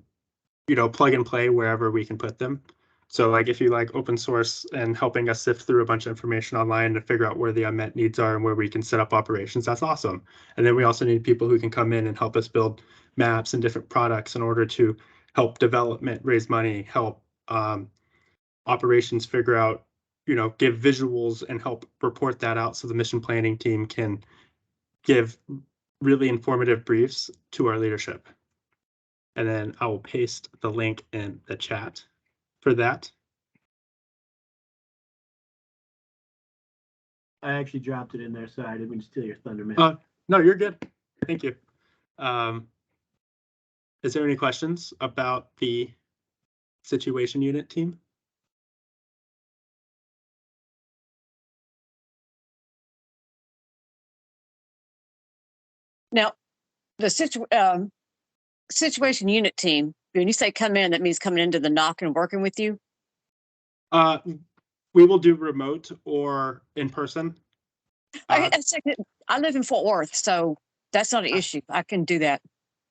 M: plug and play wherever we can put them. So like if you like open source and helping us sift through a bunch of information online to figure out where the unmet needs are and where we can set up operations, that's awesome. And then we also need people who can come in and help us build maps and different products in order to help development raise money, help operations figure out, give visuals and help report that out so the mission planning team can give really informative briefs to our leadership. And then I will paste the link in the chat for that.
A: I actually dropped it in there, so I didn't mean to steal your thunder, man.
M: No, you're good. Thank you. Is there any questions about the situation unit team?
N: Now, the situation unit team, when you say come in, that means coming into the NOC and working with you?
M: We will do remote or in person.
N: I live in Fort Worth, so that's not an issue. I can do that.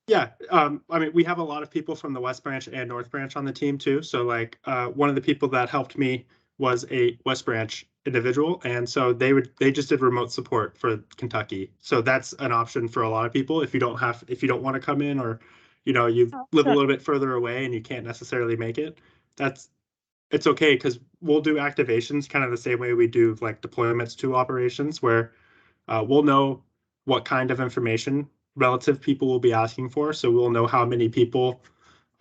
M: Yeah, I mean, we have a lot of people from the West Branch and North Branch on the team too. So like one of the people that helped me was a West Branch individual, and so they just did remote support for Kentucky. So that's an option for a lot of people if you don't want to come in, or you live a little bit further away and you can't necessarily make it. It's okay, because we'll do activations kind of the same way we do like deployments to operations, where we'll know what kind of information relative people will be asking for. So we'll know how many people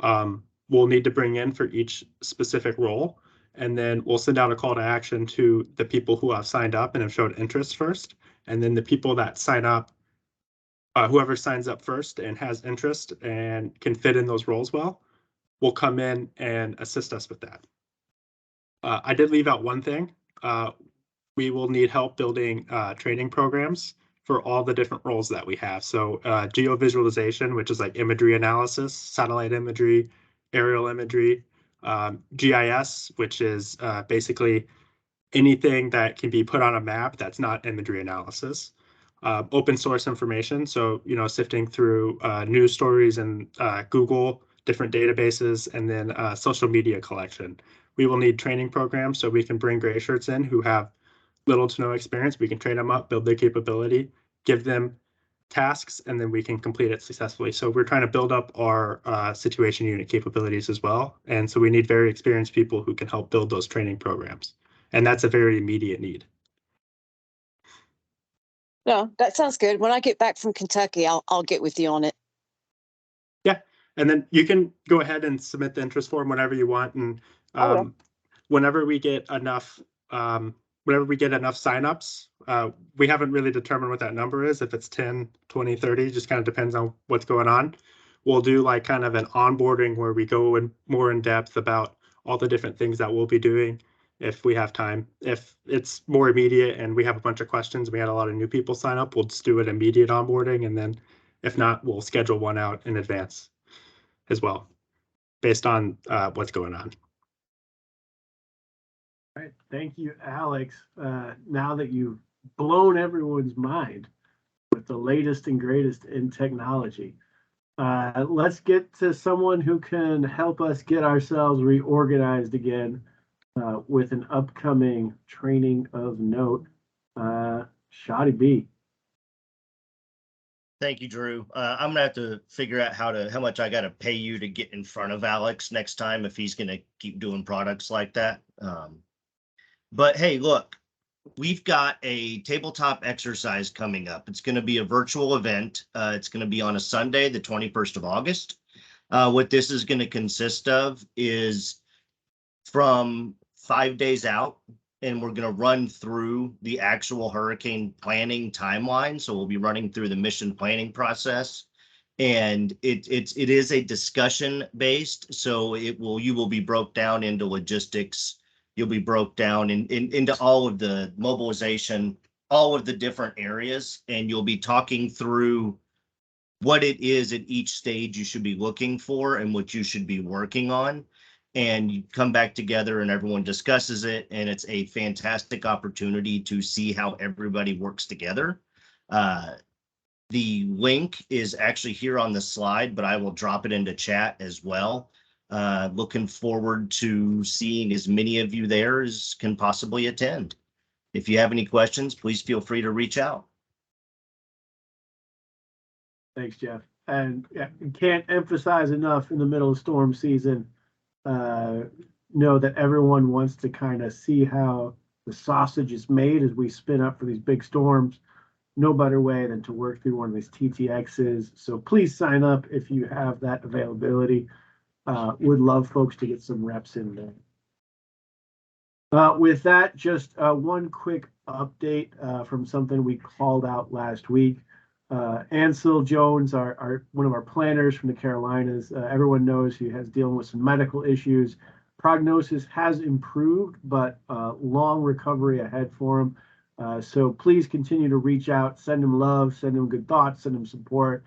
M: we'll need to bring in for each specific role. And then we'll send out a call to action to the people who have signed up and have showed interest first. And then the people that sign up whoever signs up first and has interest and can fit in those roles well will come in and assist us with that. I did leave out one thing. We will need help building training programs for all the different roles that we have. So geovisualization, which is like imagery analysis, satellite imagery, aerial imagery, GIS, which is basically anything that can be put on a map that's not imagery analysis. Open source information, so sifting through news stories and Google, different databases, and then social media collection. We will need training programs so we can bring gray shirts in who have little to no experience. We can train them up, build their capability, give them tasks, and then we can complete it successfully. So we're trying to build up our situation unit capabilities as well. And so we need very experienced people who can help build those training programs. And that's a very immediate need.
N: No, that sounds good. When I get back from Kentucky, I'll get with you on it.
M: Yeah, and then you can go ahead and submit the interest form whenever you want, and whenever we get enough, signups, we haven't really determined what that number is. If it's 10, 20, 30, just kind of depends on what's going on. We'll do like kind of an onboarding where we go in more in depth about all the different things that we'll be doing. If we have time, if it's more immediate and we have a bunch of questions, we had a lot of new people sign up, we'll just do an immediate onboarding. And then if not, we'll schedule one out in advance as well, based on what's going on.
A: All right. Thank you, Alex. Now that you've blown everyone's mind with the latest and greatest in technology, let's get to someone who can help us get ourselves reorganized again. With an upcoming training of note, Shoddy B.
O: Thank you, Drew. I'm gonna have to figure out how much I gotta pay you to get in front of Alex next time if he's gonna keep doing products like that. But hey, look, we've got a tabletop exercise coming up. It's gonna be a virtual event. It's gonna be on a Sunday, the 21st of August. What this is gonna consist of is from 5 days out, and we're going to run through the actual hurricane planning timeline. So we'll be running through the mission planning process, and it is a discussion based. So you will be broke down into logistics. You'll be broke down into all of the mobilization, all of the different areas, and you'll be talking through what it is at each stage you should be looking for and what you should be working on. And you come back together and everyone discusses it, and it's a fantastic opportunity to see how everybody works together. The link is actually here on the slide, but I will drop it into chat as well. Looking forward to seeing as many of you there as can possibly attend. If you have any questions, please feel free to reach out.
A: Thanks, Jeff. And can't emphasize enough in the middle of storm season, know that everyone wants to kind of see how the sausage is made as we spin up for these big storms. No better way than to work through one of these TTXs. So please sign up if you have that availability. Would love folks to get some reps in there. With that, just one quick update from something we called out last week. Ansel Jones, our one of our planners from the Carolinas, everyone knows he has dealing with some medical issues. Prognosis has improved, but long recovery ahead for him. So please continue to reach out, send him love, send him good thoughts, send him support.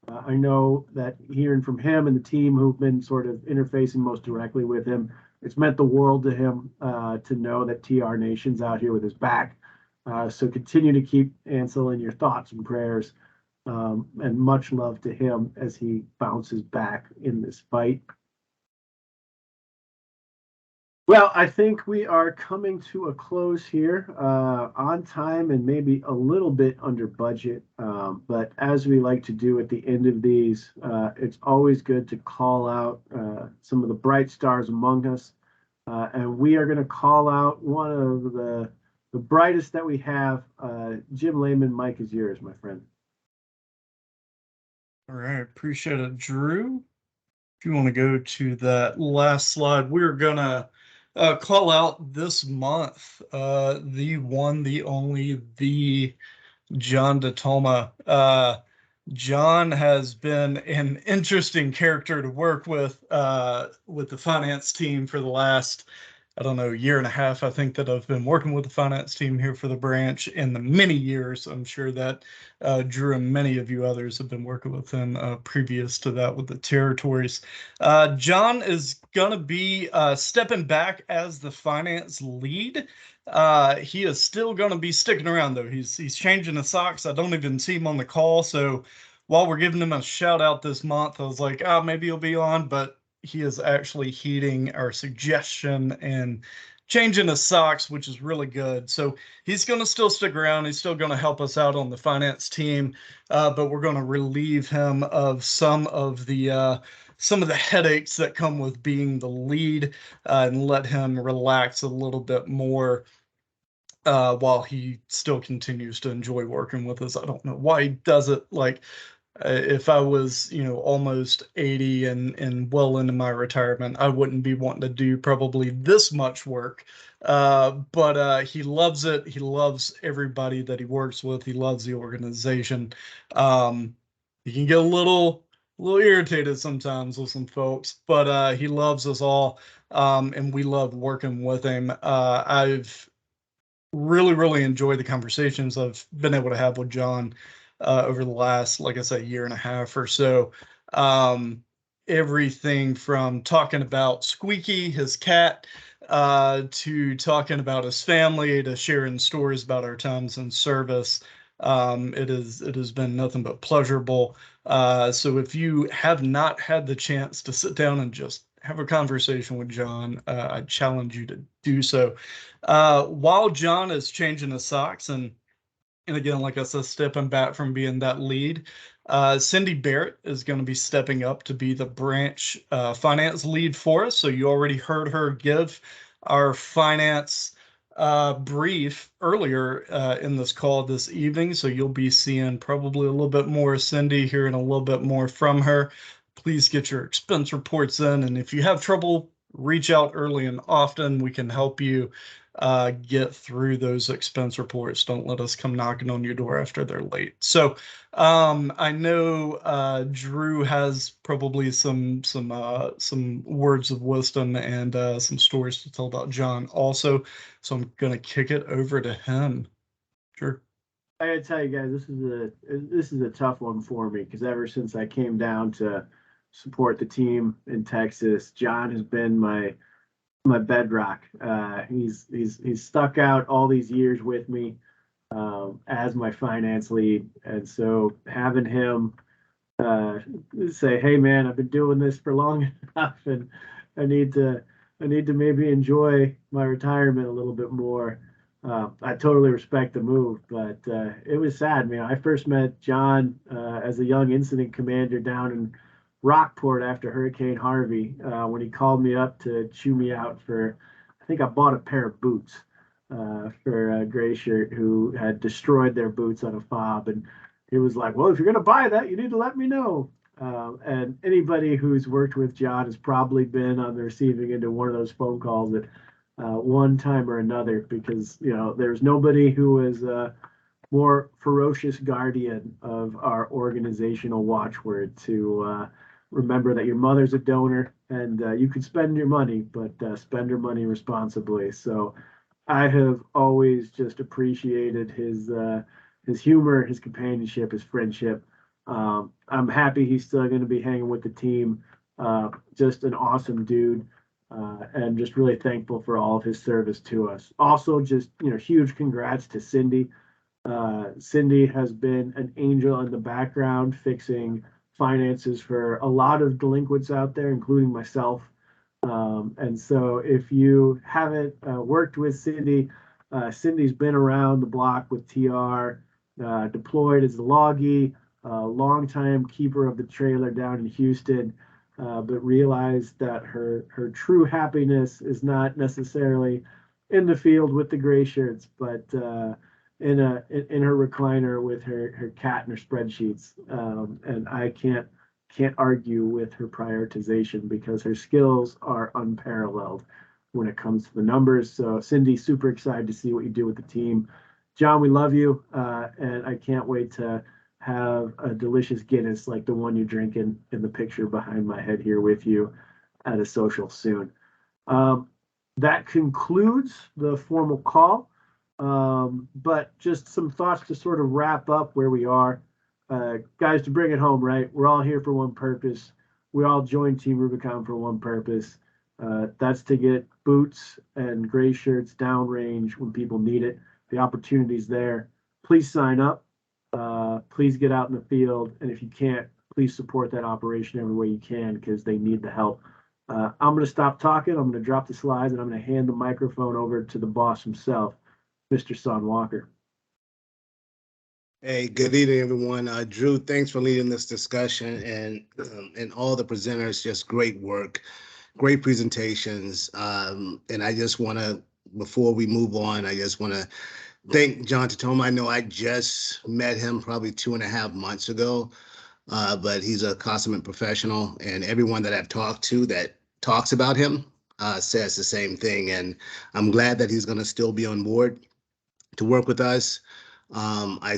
A: I know that hearing from him and the team who've been sort of interfacing most directly with him, it's meant the world to him to know that TR Nation's out here with his back. So continue to keep Ansel in your thoughts and prayers. And much love to him as he bounces back in this fight. Well, I think we are coming to a close here, on time and maybe a little bit under budget. But as we like to do at the end of these, it's always good to call out some of the bright stars among us. And we are going to call out one of the brightest that we have. Jim Lehman, mic is yours, my friend.
P: All right, appreciate it, Drew. If you want to go to that last slide, we're gonna call out this month the one, the only, the John DeToma. John has been an interesting character to work with the finance team for the last, I don't know, year and a half. I think that I've been working with the finance team here for the branch in the many years. I'm sure that Drew and many of you others have been working with him previous to that with the territories. John is going to be stepping back as the finance lead. He is still going to be sticking around though. He's changing the socks. I don't even see him on the call. So while we're giving him a shout out this month, I was like, maybe he'll be on, but he is actually heeding our suggestion and changing his socks, which is really good. So he's going to still stick around. He's still going to help us out on the finance team, but we're going to relieve him of some of the headaches that come with being the lead and let him relax a little bit more while he still continues to enjoy working with us. I don't know why he does it. Like, if I was, almost 80 and well into my retirement, I wouldn't be wanting to do probably this much work. But he loves it. He loves everybody that he works with. He loves the organization. He can get a little irritated sometimes with some folks, but he loves us all, and we love working with him. I've really enjoyed the conversations I've been able to have with John over the last, like I said, year and a half or so. Everything from talking about Squeaky, his cat, to talking about his family, to sharing stories about our times in service. It has been nothing but pleasurable. So if you have not had the chance to sit down and just have a conversation with John, I challenge you to do so. While John is changing his socks and again, like I said, stepping back from being that lead, Cindy Barrett is going to be stepping up to be the branch finance lead for us. So you already heard her give our finance brief earlier in this call this evening. So you'll be seeing probably a little bit more of Cindy, hearing a little bit more from her. Please get your expense reports in. And if you have trouble, reach out early and often. We can help you get through those expense reports. Don't let us come knocking on your door after they're late. So I know Drew has probably some words of wisdom and some stories to tell about John also. So I'm gonna kick it over to him. Sure.
A: I gotta tell you guys, this is a tough one for me because ever since I came down to support the team in Texas, John has been my bedrock. He's stuck out all these years with me as my finance lead, and so having him say, "Hey, man, I've been doing this for long enough, and I need to maybe enjoy my retirement a little bit more." I totally respect the move, but it was sad, man. I first met John as a young incident commander down in Rockport after Hurricane Harvey, when he called me up to chew me out for, I think I bought a pair of boots for a gray shirt who had destroyed their boots on a fob. And he was like, "Well, if you're going to buy that, you need to let me know." And anybody who's worked with John has probably been on the receiving end of one of those phone calls at one time or another, because, there's nobody who is more ferocious guardian of our organizational watchword to remember that your mother's a donor and you can spend your money, but spend your money responsibly. So I have always just appreciated his humor, his companionship, his friendship. I'm happy he's still going to be hanging with the team. Just an awesome dude, and just really thankful for all of his service to us. Also, just huge congrats to Cindy. Cindy has been an angel in the background fixing finances for a lot of delinquents out there, including myself. And so if you haven't worked with Cindy, Cindy's been around the block with TR, deployed as a loggy, longtime keeper of the trailer down in Houston, but realized that her true happiness is not necessarily in the field with the gray shirts, but in her recliner with her cat and her spreadsheets. And I can't argue with her prioritization because her skills are unparalleled when it comes to the numbers. So Cindy, super excited to see what you do with the team. John, we love you, and I can't wait to have a delicious Guinness like the one you're drinking in the picture behind my head here with you at a social soon. That concludes the formal call. But just some thoughts to sort of wrap up where we are. Guys, to bring it home, right? We're all here for one purpose. We all joined Team Rubicon for one purpose. That's to get boots and gray shirts downrange when people need it. The opportunity's there. Please sign up. Please get out in the field. And if you can't, please support that operation every way you can because they need the help. I'm going to stop talking. I'm going to drop the slides and I'm going to hand the microphone over to the boss himself, Mr. Son Walker.
Q: Hey, good evening, everyone. Drew, thanks for leading this discussion and all the presenters, just great work, great presentations. And I just want to, before we move on, I just want to thank John Tatoma. I know I just met him probably 2.5 months ago, but he's a consummate professional, and everyone that I've talked to that talks about him says the same thing. And I'm glad that he's going to still be on board to work with us. I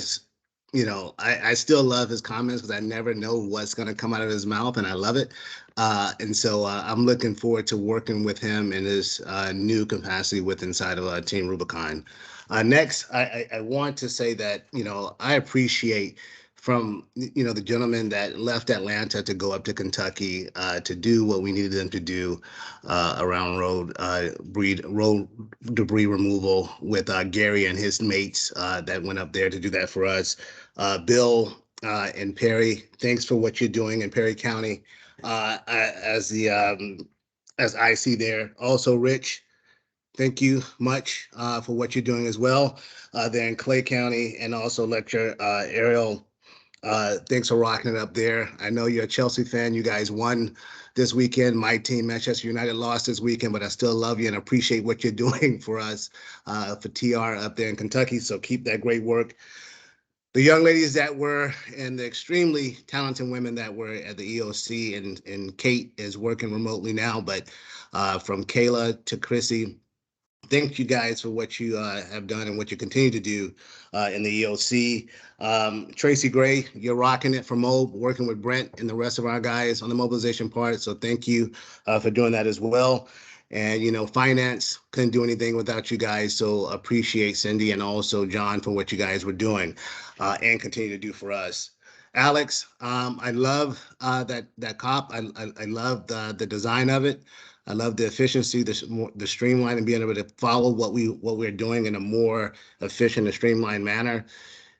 Q: still love his comments because I never know what's going to come out of his mouth, and I love it. And so I'm looking forward to working with him in his new capacity inside of Team Rubicon. Next, I want to say that, I appreciate from, the gentleman that left Atlanta to go up to Kentucky to do what we needed them to do around road debris removal with Gary and his mates that went up there to do that for us. Bill and Perry, thanks for what you're doing in Perry County as I see there. Also, Rich, thank you much for what you're doing as well there in Clay County, and also Lecture Ariel. Thanks for rocking it up there. I know you're a Chelsea fan. You guys won this weekend. My team, Manchester United, lost this weekend, but I still love you and appreciate what you're doing for us, for TR up there in Kentucky. So keep that great work. The young ladies that were, and the extremely talented women that were at the EOC, and Kate is working remotely now, but from Kayla to Chrissy, thank you guys for what you have done and what you continue to do in the EOC. Tracy Gray, you're rocking it for MOB, working with Brent and the rest of our guys on the mobilization part. So thank you for doing that as well. And, finance, couldn't do anything without you guys. So appreciate Cindy and also John for what you guys were doing and continue to do for us. Alex, I love that cop. I love the design of it. I love the efficiency, the streamline, and being able to follow what we're doing in a more efficient and streamlined manner.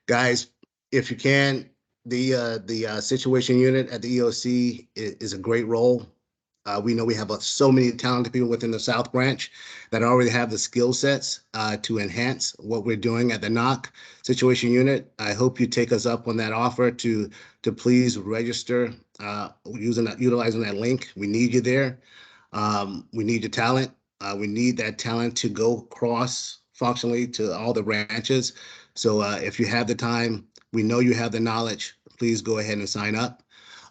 Q: Guys, if you can, the situation unit at the EOC is a great role. We know we have so many talented people within the South Branch that already have the skill sets to enhance what we're doing at the NOC situation unit. I hope you take us up on that offer to please register utilizing that link. We need you there. We need your talent. We need that talent to go cross-functionally to all the branches. So if you have the time, we know you have the knowledge, please go ahead and sign up.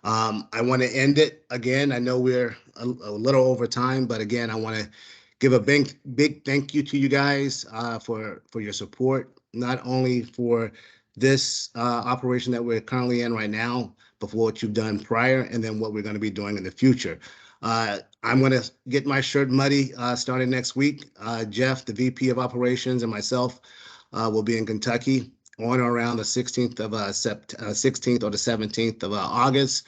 Q: I want to end it again. I know we're a little over time, but again, I want to give a big thank you to you guys for your support, not only for this operation that we're currently in right now, but for what you've done prior, and then what we're going to be doing in the future. I'm going to get my shirt muddy starting next week. Jeff, the VP of Operations, and myself will be in Kentucky on or around the 16th or the 17th of August.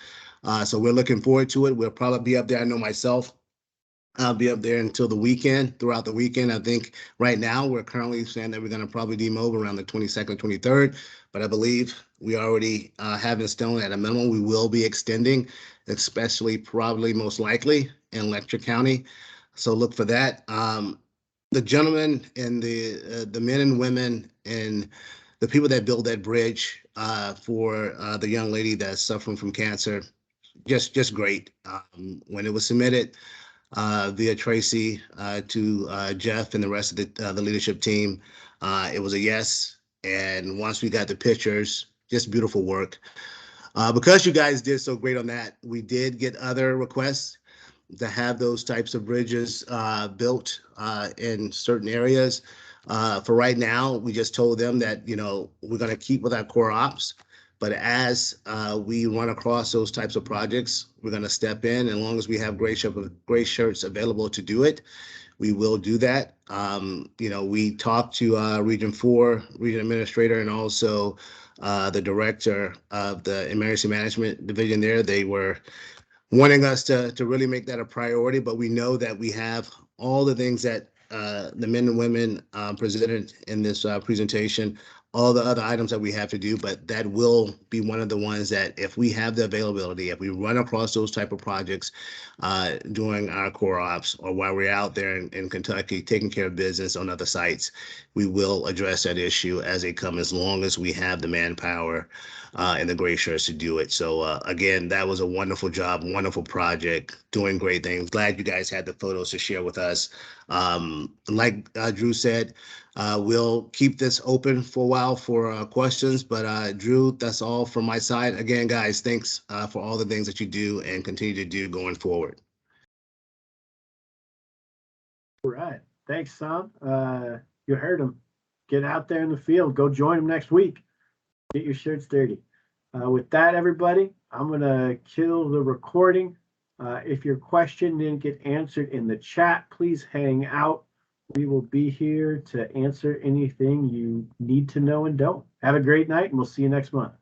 Q: So we're looking forward to it. We'll probably be up there. I know myself, I'll be up there until the weekend, throughout the weekend. I think right now we're currently saying that we're going to probably demob around the 22nd, 23rd, but I believe we already have in stone at a minimum. We will be extending, especially probably most likely in Lecture County. So look for that. The gentlemen and the men and women and the people that build that bridge for the young lady that's suffering from cancer, just great. When it was submitted via Tracy to Jeff and the rest of the leadership team, it was a yes. And once we got the pictures, just beautiful work. Because you guys did so great on that, we did get other requests to have those types of bridges built in certain areas. For right now, we just told them that, we're going to keep with our core ops, But as we run across those types of projects, we're going to step in. As long as we have gray shirts available to do it, we will do that. We talked to Region 4, Region Administrator, and also the Director of the Emergency Management Division there. They were wanting us to really make that a priority, but we know that we have all the things that the men and women presented in this presentation, all the other items that we have to do, but that will be one of the ones that if we have the availability, if we run across those type of projects during our core ops or while we're out there in Kentucky taking care of business on other sites, we will address that issue as they come, as long as we have the manpower and the gray shirts to do it. So again, that was a wonderful job, wonderful project, doing great things. Glad you guys had the photos to share with us. Like Drew said, we'll keep this open for a while for questions, but Drew, that's all from my side. Again, guys, thanks for all the things that you do and continue to do going forward.
A: All right. Thanks, Sam. You heard him. Get out there in the field. Go join them next week. Get your shirts dirty. With that, everybody, I'm going to kill the recording. If your question didn't get answered in the chat, please hang out. We will be here to answer anything you need to know and don't. Have a great night, and we'll see you next month.